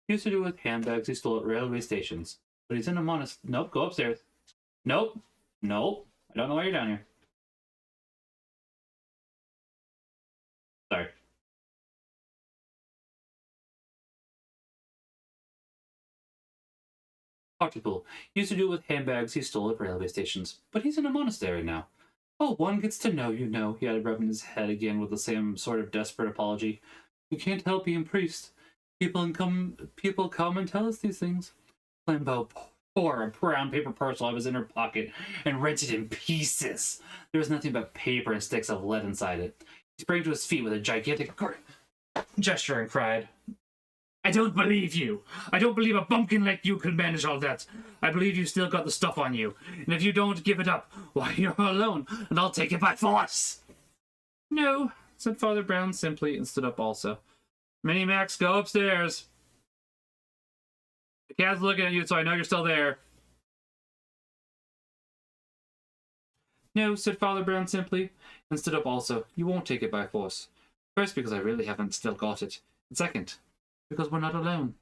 He used to do with handbags he stole at railway stations, but he's in a monastery. Nope, go upstairs. Nope. Nope. I don't know why you're down here. Sorry. Hartlepool. He used to do with handbags he stole at railway stations, but he's in a monastery now. Oh, one gets to know, you know, he added, rubbing his head again with the same sort of desperate apology. You can't help being priest. People come and tell us these things. Flambeau tore a brown paper parcel out of his inner pocket and rent it in pieces. There was nothing but paper and sticks of lead inside it. He sprang to his feet with a gigantic gesture and cried, I don't believe you. I don't believe a bumpkin like you could manage all that. I believe you still got the stuff on you. And if you don't give it up, why, you're alone, and I'll take it by force. No, said Father Brown simply, and stood up also. Minimax, go upstairs. The cat's looking at you, so I know you're still there. No, said Father Brown simply, and stood up also. You won't take it by force. First, because I really haven't still got it. And second, because we're not alone.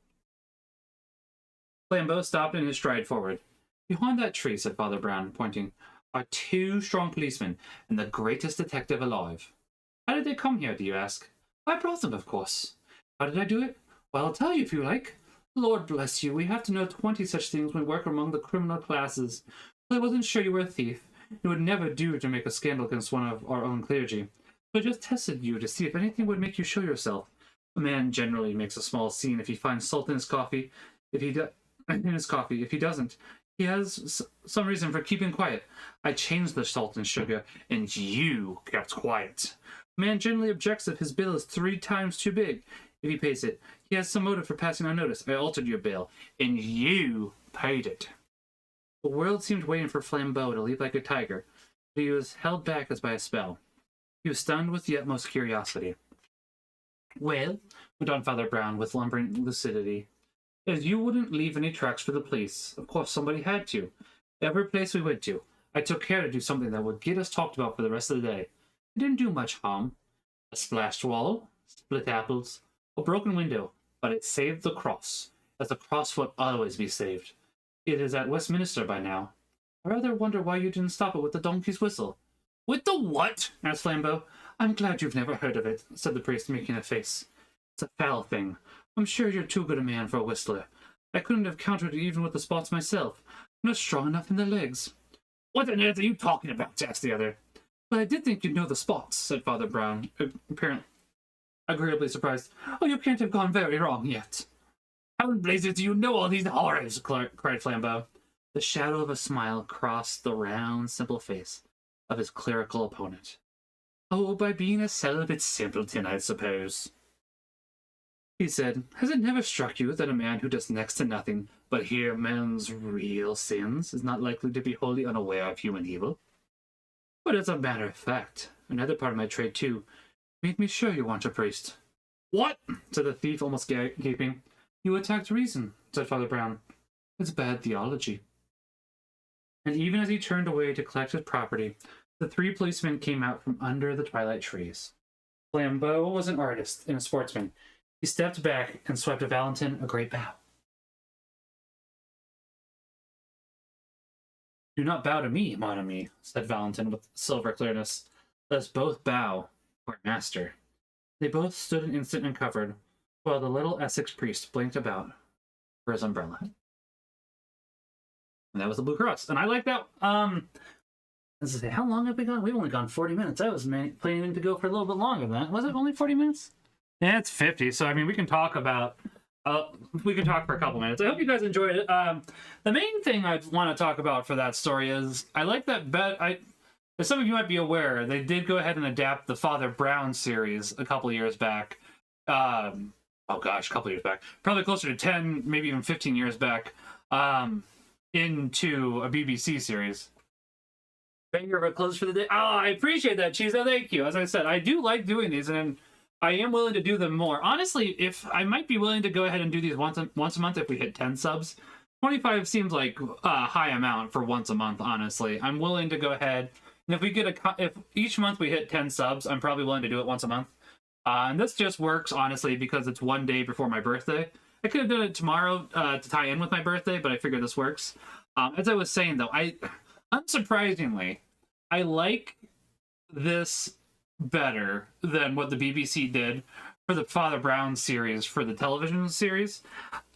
Flambeau stopped in his stride forward. Behind that tree, said Father Brown, pointing, are 2 strong policemen and the greatest detective alive. How did they come here, do you ask? I brought them, of course. How did I do it? Well, I'll tell you if you like. Lord bless you, we have to know 20 such things when we work among the criminal classes. Well, I wasn't sure you were a thief. It would never do to make a scandal against one of our own clergy. So I just tested you to see if anything would make you show yourself. A man generally makes a small scene if he finds salt in his coffee. If he doesn't, he has some reason for keeping quiet. I changed the salt and sugar, and you kept quiet. A man generally objects if his bill is 3 times too big. If he pays it, he has some motive for passing unnoticed. I altered your bill, and you paid it. The world seemed waiting for Flambeau to leap like a tiger, but he was held back as by a spell. He was stunned with the utmost curiosity. Well, went on Father Brown with lumbering lucidity, as you wouldn't leave any tracks for the police, of course somebody had to. Every place we went to, I took care to do something that would get us talked about for the rest of the day. It didn't do much harm. A splashed wall, split apples, a broken window, but it saved the cross, as the cross will always be saved. It is at Westminster by now. I rather wonder why you didn't stop it with the donkey's whistle. With the what? Asked Flambeau. I'm glad you've never heard of it, said the priest, making a face. It's a foul thing. I'm sure you're too good a man for a whistler. I couldn't have countered it even with the spots myself. I'm not strong enough in the legs. What on earth are you talking about? Asked the other. But I did think you'd know the spots, said Father Brown, apparently agreeably surprised. Oh, you can't have gone very wrong yet. How in blazes do you know all these horrors? Cried Flambeau. The shadow of a smile crossed the round, simple face of his clerical opponent. Oh, by being a celibate simpleton, I suppose. He said, has it never struck you that a man who does next to nothing but hear men's real sins is not likely to be wholly unaware of human evil? But as a matter of fact, another part of my trade, too, made me sure you weren't a priest. What? Said the thief, almost gaping. You attacked reason, said Father Brown. It's bad theology. And even as he turned away to collect his property, The three policemen came out from under the twilight trees. Flambeau was an artist and a sportsman. He stepped back and swept Valentin a great bow. Do not bow to me, mon ami, said Valentin with silver clearness. Let us both bow to our master. They both stood an instant and covered, while the little Essex priest blinked about for his umbrella. And that was the Blue Cross. And I like that. Let's see, how long have we gone? We've only gone 40 minutes. I was planning to go for a little bit longer than that. Was it only 40 minutes? Yeah, it's 50. So, I mean, we can talk about... we can talk for a couple minutes. I hope you guys enjoyed it. The main thing I want to talk about for that story is I like that as some of you might be aware, they did go ahead and adapt the Father Brown series a couple of years back. Oh gosh, a couple of years back. Probably closer to 10, maybe even 15 years back, into a BBC series. Banger of a close for the day. Oh, I appreciate that, Chizo. Thank you. As I said, I do like doing these, and I am willing to do them more. Honestly, if I might be willing to go ahead and do these once a month if we hit 10 subs. 25 seems like a high amount for once a month, honestly. I'm willing to go ahead, and if we get if each month we hit 10 subs, I'm probably willing to do it once a month. And this just works, honestly, because it's one day before my birthday. I could have done it tomorrow to tie in with my birthday, but I figured this works. As I was saying, though, unsurprisingly, I like this better than what the BBC did for the Father Brown series, for the television series.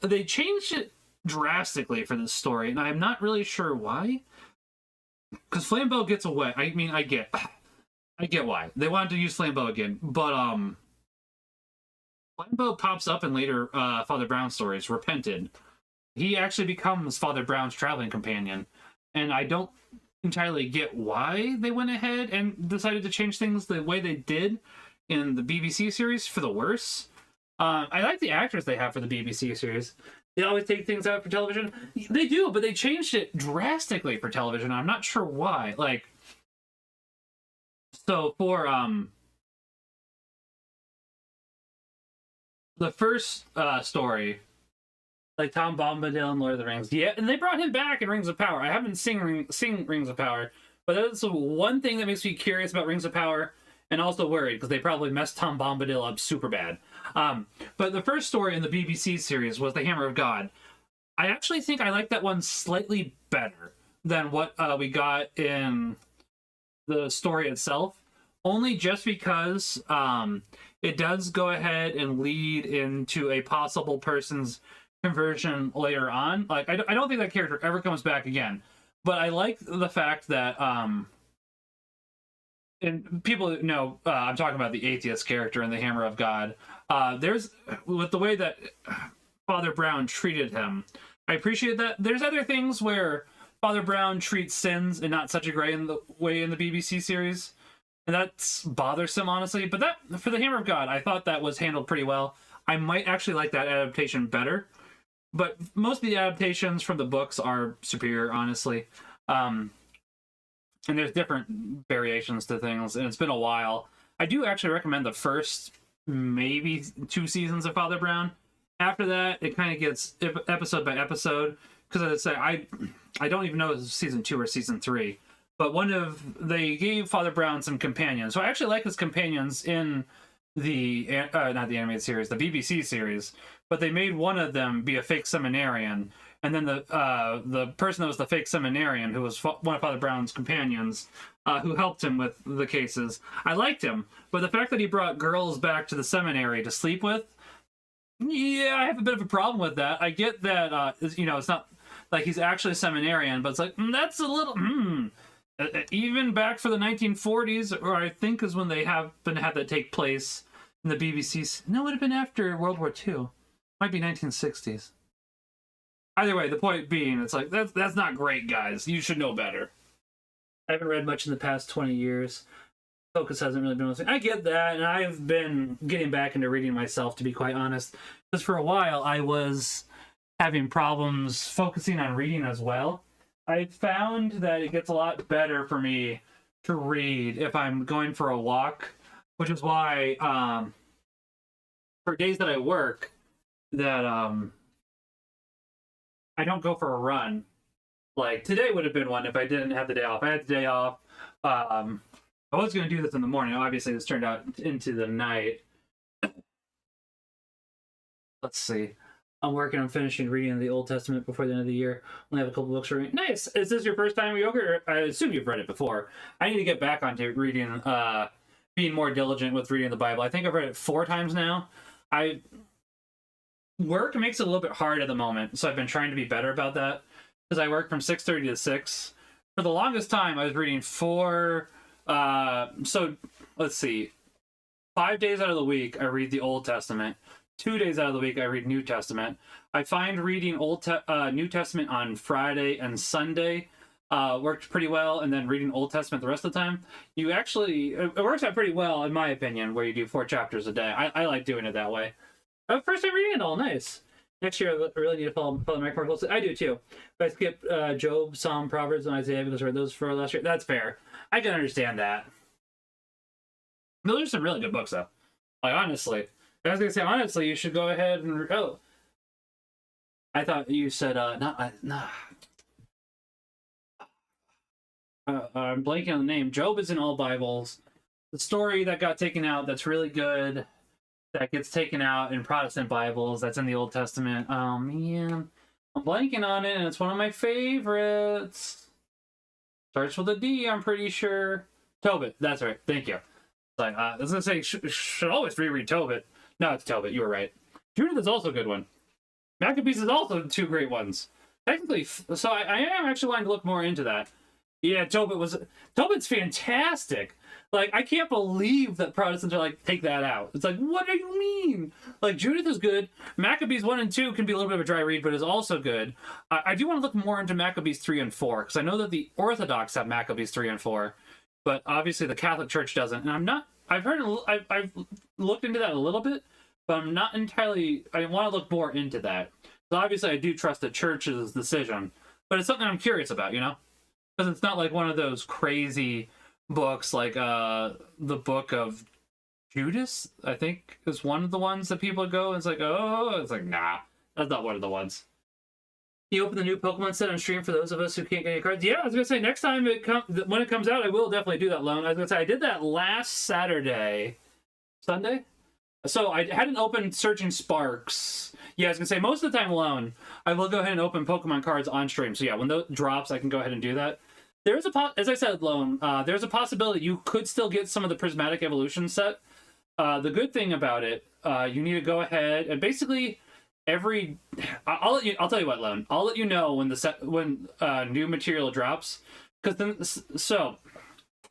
They changed it drastically for this story, and I'm not really sure why. Because Flambeau gets away. I mean, I get why. They wanted to use Flambeau again, but Flambeau pops up in later Father Brown stories, repented. He actually becomes Father Brown's traveling companion, and I don't entirely get why they went ahead and decided to change things the way they did in the BBC series for the worse. I like the actors they have for the BBC series. They always take things out for television. They do, but they changed it drastically for television. I'm not sure why. Like, so for the first story, like Tom Bombadil in Lord of the Rings. Yeah, and they brought him back in Rings of Power. I haven't seen Rings of Power, but that's the one thing that makes me curious about Rings of Power, and also worried, because they probably messed Tom Bombadil up super bad. But the first story in the BBC series was The Hammer of God. I actually think I like that one slightly better than what we got in the story itself, only just because it does go ahead and lead into a possible person's conversion later on. Like, I don't think that character ever comes back again, but I like the fact that and people know I'm talking about the atheist character in The Hammer of God. There's, with the way that Father Brown treated him, I appreciate that. There's other things where Father Brown treats sins in not such a great way in the BBC series, and that's bothersome, honestly. But that, for The Hammer of God, I thought that was handled pretty well. I might actually like that adaptation better. But most of the adaptations from the books are superior, honestly. And there's different variations to things, and it's been a while. I do actually recommend the first maybe 2 seasons of Father Brown. After that, it kind of gets episode by episode. Because as I say, I don't even know if it's season 2 or season 3. But they gave Father Brown some companions. So I actually like his companions in the not the animated series, the BBC series, but they made one of them be a fake seminarian, and then the person that was the fake seminarian, who was one of Father Brown's companions, who helped him with the cases, I liked him. But the fact that he brought girls back to the seminary to sleep with, yeah, I have a bit of a problem with that. I get that it's not like he's actually a seminarian, but it's like that's a little even back for the 1940s, or I think is when they have had that take place in the BBC's. No, it would have been after World War II. Might be 1960s. Either way, the point being, it's like, that's not great, guys. You should know better. I haven't read much in the past 20 years. Focus hasn't really been with me. I get that, and I've been getting back into reading myself, to be quite honest. Because for a while, I was having problems focusing on reading as well. I found that it gets a lot better for me to read if I'm going for a walk, which is why for days that I work, that I don't go for a run. Like today would have been one if I didn't have the day off. I had the day off. I was going to do this in the morning. Obviously, this turned out into the night. Let's see. I'm working on finishing reading the Old Testament before the end of the year. Only have a couple books to read. Nice. Is this your first time yoga? I assume you've read it before. I need to get back onto reading, being more diligent with reading the Bible. I think I've read it 4 times now. Work makes it a little bit hard at the moment, so I've been trying to be better about that. Because I work from 6:30 to 6. For the longest time, I was reading 4. So let's see. 5 days out of the week, I read the Old Testament. 2 days out of the week, I read New Testament. I find reading New Testament on Friday and Sunday worked pretty well, and then reading Old Testament the rest of the time. It works out pretty well, in my opinion, where you do 4 chapters a day. I like doing it that way. First time reading it all, nice. Next year, I really need to follow Mike more closely. I do too. If I skip Job, Psalm, Proverbs, and Isaiah because I read those for last year, that's fair. I can understand that. Those are some really good books, though. Like, honestly. I was going to say, honestly, you should go ahead and... Oh. I thought you said, I'm blanking on the name. Job is in all Bibles. The story that got taken out that's really good, that gets taken out in Protestant Bibles, that's in the Old Testament. Oh, man. I'm blanking on it, and it's one of my favorites. Starts with a D, I'm pretty sure. Tobit, that's right. Thank you. Like, I was going to say, should always reread Tobit. No, it's Tobit. You were right. Judith is also a good one. Maccabees is also 2 great ones. Technically, so I am actually wanting to look more into that. Yeah, Tobit's fantastic. Like, I can't believe that Protestants are like, take that out. It's like, what do you mean? Like, Judith is good. Maccabees 1 and 2 can be a little bit of a dry read, but is also good. I do want to look more into Maccabees 3 and 4, because I know that the Orthodox have Maccabees 3 and 4, but obviously the Catholic Church doesn't. And I've looked into that a little bit, but I'm not entirely, I want to look more into that. So obviously I do trust the church's decision, but it's something I'm curious about, you know? Because it's not like one of those crazy books like the book of Judas, I think, is one of the ones that people go and it's like, oh, it's like, nah, that's not one of the ones. You open the new Pokemon set on stream for those of us who can't get any cards. Yeah, I was gonna say next time when it comes out, I will definitely do that loan. I was gonna say I did that last Sunday. So I hadn't opened Searching Sparks. Yeah, I was gonna say most of the time alone, I will go ahead and open Pokemon cards on stream. So yeah, when those drops, I can go ahead and do that. There's as I said, Lone, there's a possibility you could still get some of the Prismatic Evolution set. The good thing about it, you need to go ahead and basically I'll tell you what, Lone. I'll let you know when new material drops. Because then, so,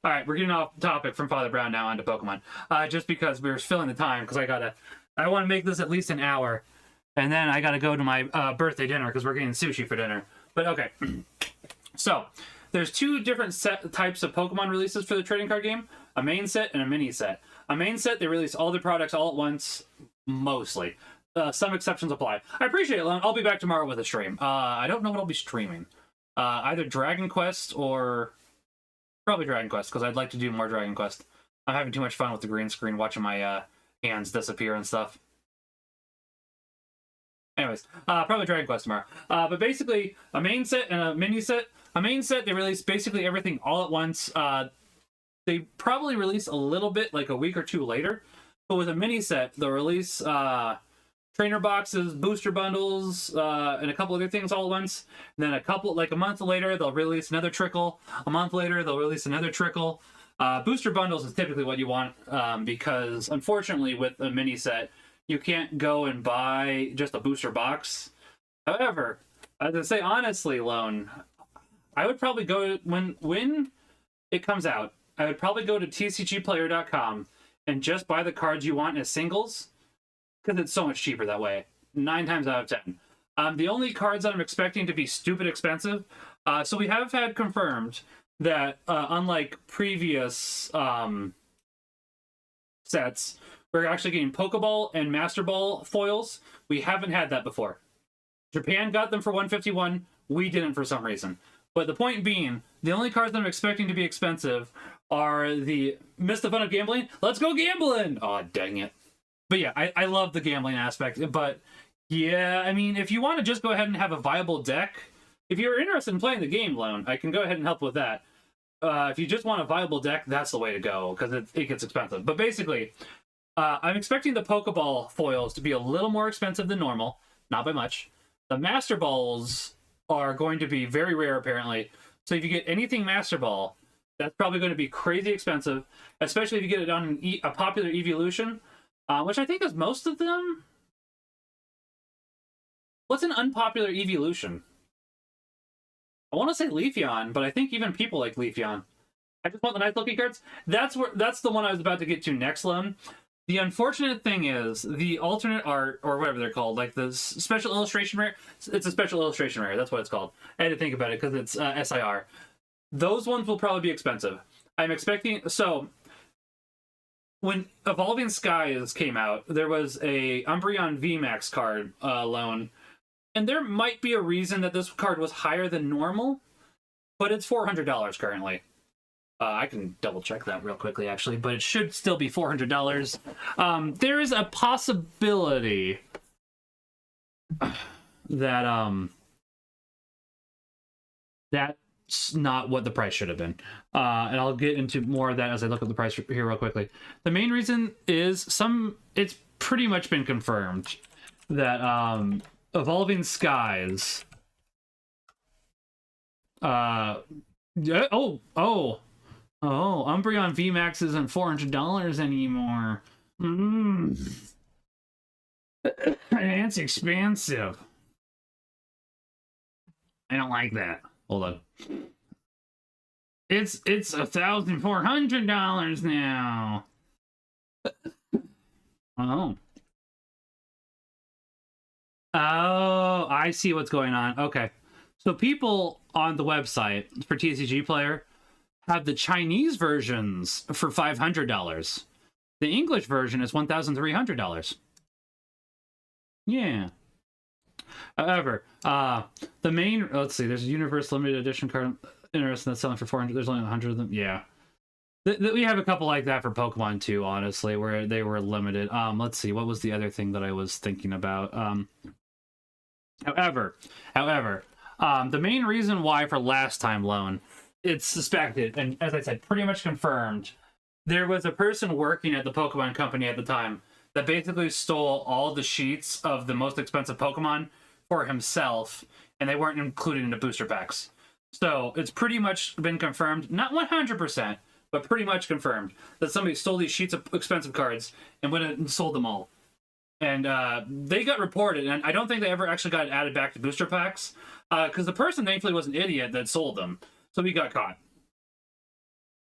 all right, we're getting off topic from Father Brown now onto Pokemon. Just because we were filling the time, because I want to make this at least an hour, and then I gotta go to my birthday dinner because we're getting sushi for dinner. But okay, so there's 2 different types of Pokemon releases for the trading card game: a main set and a mini set. A main set, they release all the products all at once, mostly. Some exceptions apply. I appreciate it, Lon. I'll be back tomorrow with a stream. I don't know what I'll be streaming. Either Dragon Quest or... Probably Dragon Quest, because I'd like to do more Dragon Quest. I'm having too much fun with the green screen, watching my hands disappear and stuff. Anyways, probably Dragon Quest tomorrow. But basically, a main set and a mini set. A main set, they release basically everything all at once. They probably release a little bit, like a week or 2 later. But with a mini set, they'll release trainer boxes, booster bundles, and a couple other things all at once. And then a month later, they'll release another trickle. A month later, they'll release another trickle. Booster bundles is typically what you want, because unfortunately with a mini set, you can't go and buy just a booster box. However, as I say honestly, Lone, I would probably go when it comes out, I would probably go to tcgplayer.com and just buy the cards you want as singles, because it's so much cheaper that way. 9 times out of 10. The only cards that I'm expecting to be stupid expensive, so we have had confirmed that unlike previous sets, we're actually getting Pokeball and Master Ball foils. We haven't had that before. Japan got them for $151. We didn't for some reason. But the point being, the only cards that I'm expecting to be expensive are the Missed the Fun of Gambling. Let's go gambling! Oh, dang it. But yeah, I love the gambling aspect. But yeah, I mean, if you want to just go ahead and have a viable deck, if you're interested in playing the game, Lone, I can go ahead and help with that. If you just want a viable deck, that's the way to go, because it gets expensive. But basically, I'm expecting the Pokeball foils to be a little more expensive than normal, not by much. The Master Balls are going to be very rare, apparently. So if you get anything Master Ball, that's probably going to be crazy expensive, especially if you get it on a popular evolution, which I think is most of them. What's an unpopular evolution? I want to say Leafeon, but I think even people like Leafeon. I just want the nice looking cards. That's the one I was about to get to next, Lone. The unfortunate thing is the alternate art, or whatever they're called, like the special illustration rare. It's a special illustration rare. That's what it's called. I had to think about it because it's SIR. Those ones will probably be expensive. I'm expecting... So, when Evolving Skies came out, there was a Umbreon VMAX card loan. And there might be a reason that this card was higher than normal, but it's $400 currently. I can double check that real quickly, actually, but it should still be $400. There is a possibility that that's not what the price should have been. And I'll get into more of that as I look at the price here real quickly. The main reason is it's pretty much been confirmed that Evolving Skies. Umbreon VMAX isn't $400 anymore. It's expensive. I don't like that. Hold on. It's $1,400 now. Oh, I see what's going on. Okay. So people on the website for TCG Player have the Chinese versions for $500. The English version is $1,300. Yeah. However, the main... Let's see. There's a Universe Limited Edition card. Interesting. That's selling for $400. There's only 100 of them. Yeah. We have a couple like that for Pokemon too, honestly, where they were limited. Let's see. What was the other thing that I was thinking about? However, the main reason why for last time loan, it's suspected, and as I said, pretty much confirmed, there was a person working at the Pokemon company at the time that basically stole all the sheets of the most expensive Pokemon for himself, and they weren't included in the booster packs. So it's pretty much been confirmed, not 100%, but pretty much confirmed that somebody stole these sheets of expensive cards and went and sold them all. And they got reported, and I don't think they ever actually got added back to booster packs, because the person thankfully was an idiot that sold them, so he got caught.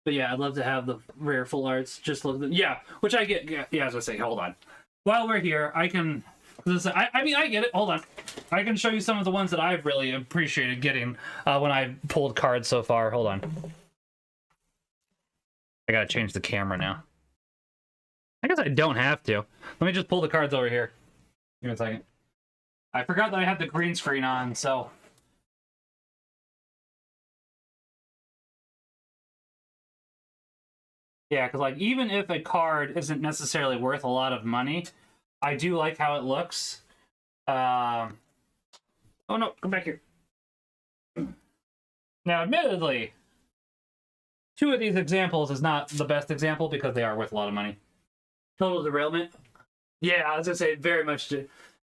But yeah, I'd love to have the rare full arts. Just look at them. Yeah, which I get. Yeah, as I say, hold on. While we're here, I can... I mean, I get it. Hold on. I can show you some of the ones that I've really appreciated getting when I pulled cards so far. Hold on. I gotta change the camera now. I guess I don't have to. Let me just pull the cards over here. Give me a second. I forgot that I had the green screen on, so... Yeah, because like even if a card isn't necessarily worth a lot of money, I do like how it looks. Oh no, come back here. Now, admittedly, two of these examples is not the best example because they are worth a lot of money. Total derailment. Yeah, I was gonna say very much.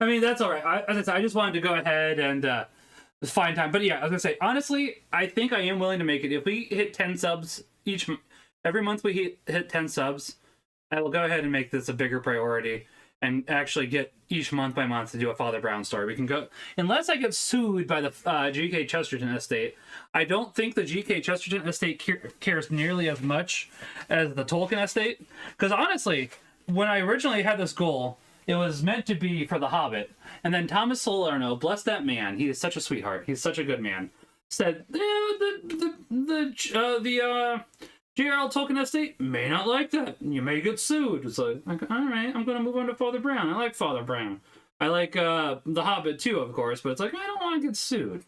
I mean, that's all right. As I said, I just wanted to go ahead and find time. But yeah, I was gonna say honestly, I think I am willing to make it. If we hit 10 subs every month, we hit 10 subs. I will go ahead and make this a bigger priority and actually get each month by month to do a Father Brown story. We can go, unless I get sued by the GK Chesterton estate. I don't think the GK Chesterton estate cares nearly as much as the Tolkien estate. Because honestly, when I originally had this goal, it was meant to be for The Hobbit. And then Thomas Salerno, bless that man, he is such a sweetheart, he's such a good man, said, the J.R.L. Tolkien estate may not like that. You may get sued. It's like, all right, I'm going to move on to Father Brown. I like Father Brown. I like The Hobbit too, of course, but it's like, I don't want to get sued.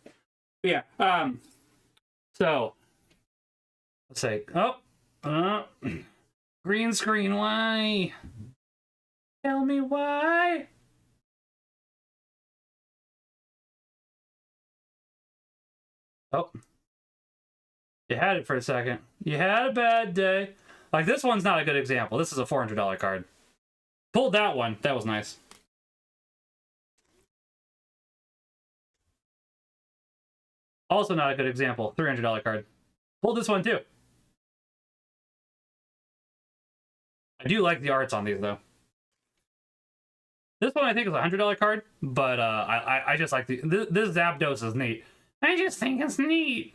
But yeah, so, let's say, green screen, why? Tell me why? Oh, you had it for a second. You had a bad day. Like, this one's not a good example. This is a $400 card. Pulled that one. That was nice. Also not a good example. $300 card. Pulled this one too. I do like the arts on these though. This one I think is a $100 card, but I just like this Zapdos is neat. I just think it's neat.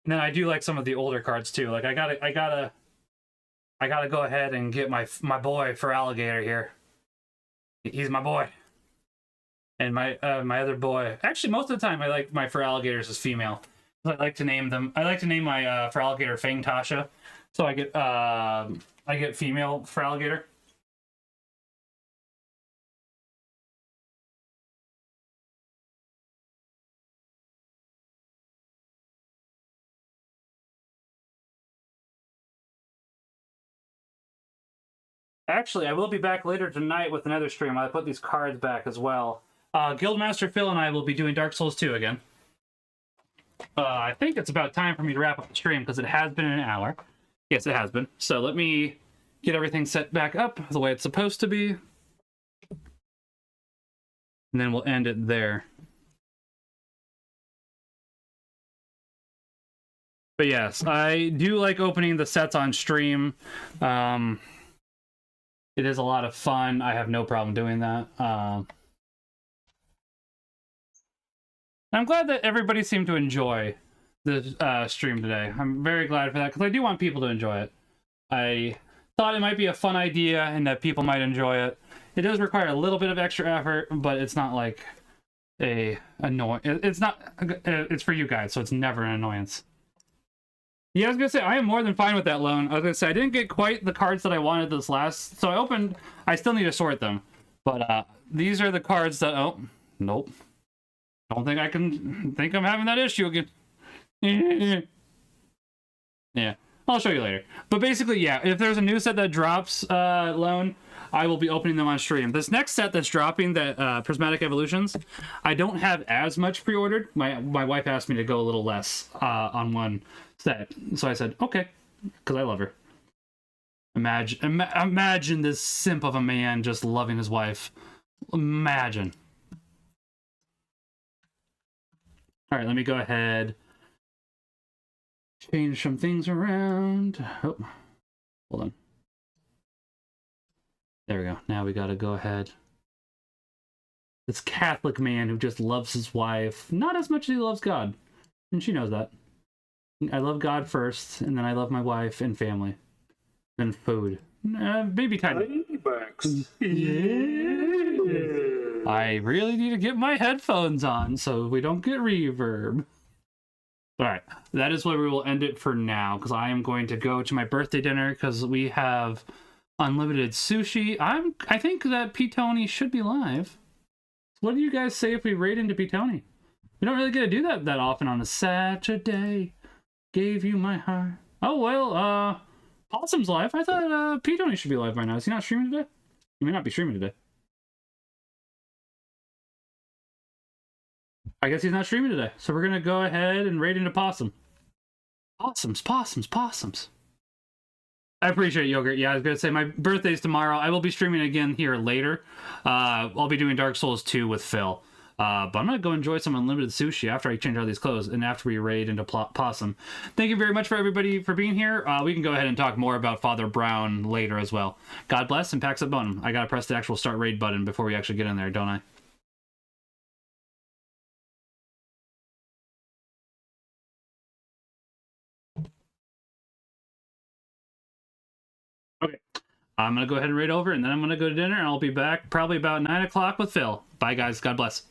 And then I do like some of the older cards too. Like I gotta go ahead and get my boy for alligator here. He's my boy. And my other boy. Actually, most of the time I like my for alligators as female. I like to name them. I like to name my for alligator Fang Tasha. So I get female for alligator. Actually, I will be back later tonight with another stream. I'll put these cards back as well. Guildmaster Phil and I will be doing Dark Souls 2 again. I think it's about time for me to wrap up the stream because it has been an hour. Yes, it has been. So let me get everything set back up the way it's supposed to be. And then we'll end it there. But yes, I do like opening the sets on stream. It is a lot of fun. I have no problem doing that. I'm glad that everybody seemed to enjoy the stream today. I'm very glad for that because I do want people to enjoy it. I thought it might be a fun idea and that people might enjoy it. It does require a little bit of extra effort, but it's not like a annoying. It's not. It's for you guys, so it's never an annoyance. Yeah, I was gonna say I am more than fine with that loan. I was gonna say I didn't get quite the cards that I wanted this last, so I opened. I still need to sort them, but these are the cards that. Oh, nope. Don't think I can. Think I'm having that issue again. Yeah, I'll show you later. But basically, yeah, if there's a new set that drops loan, I will be opening them on stream. This next set that's dropping, that Prismatic Evolutions, I don't have as much pre-ordered. My wife asked me to go a little less on one set, so I said okay, because I love her. Imagine this simp of a man just loving his wife. Imagine. All right, let me go ahead. Change some things around. Oh, hold on. There we go. Now we gotta go ahead. This Catholic man who just loves his wife, not as much as he loves God. And she knows that. I love God first, and then I love my wife and family. Then food. Maybe tiny. Yeah. I really need to get my headphones on so we don't get reverb. All right, that is where we will end it for now because I am going to go to my birthday dinner because we have unlimited sushi. I think that P-Tony should be live. What do you guys say if we raid into P-Tony? We don't really get to do that often on a Saturday. Gave you my heart. Oh well, Possum's live. I thought P-Tony should be live by now. Is he not streaming today? He may not be streaming today. I guess he's not streaming today. So we're gonna go ahead and raid into Possum. Possums. I appreciate Yogurt. Yeah, I was gonna say my birthday's tomorrow. I will be streaming again here later. I'll be doing Dark Souls 2 with Phil. But I'm gonna go enjoy some unlimited sushi after I change all these clothes and after we raid into Possum. Thank you very much for everybody for being here. We can go ahead and talk more about Father Brown later as well. God bless and Pax Ut Bonum. I gotta press the actual start raid button before we actually get in there, don't I? Okay. I'm gonna go ahead and raid over and then I'm gonna go to dinner and I'll be back probably about 9 o'clock with Phil. Bye guys, God bless.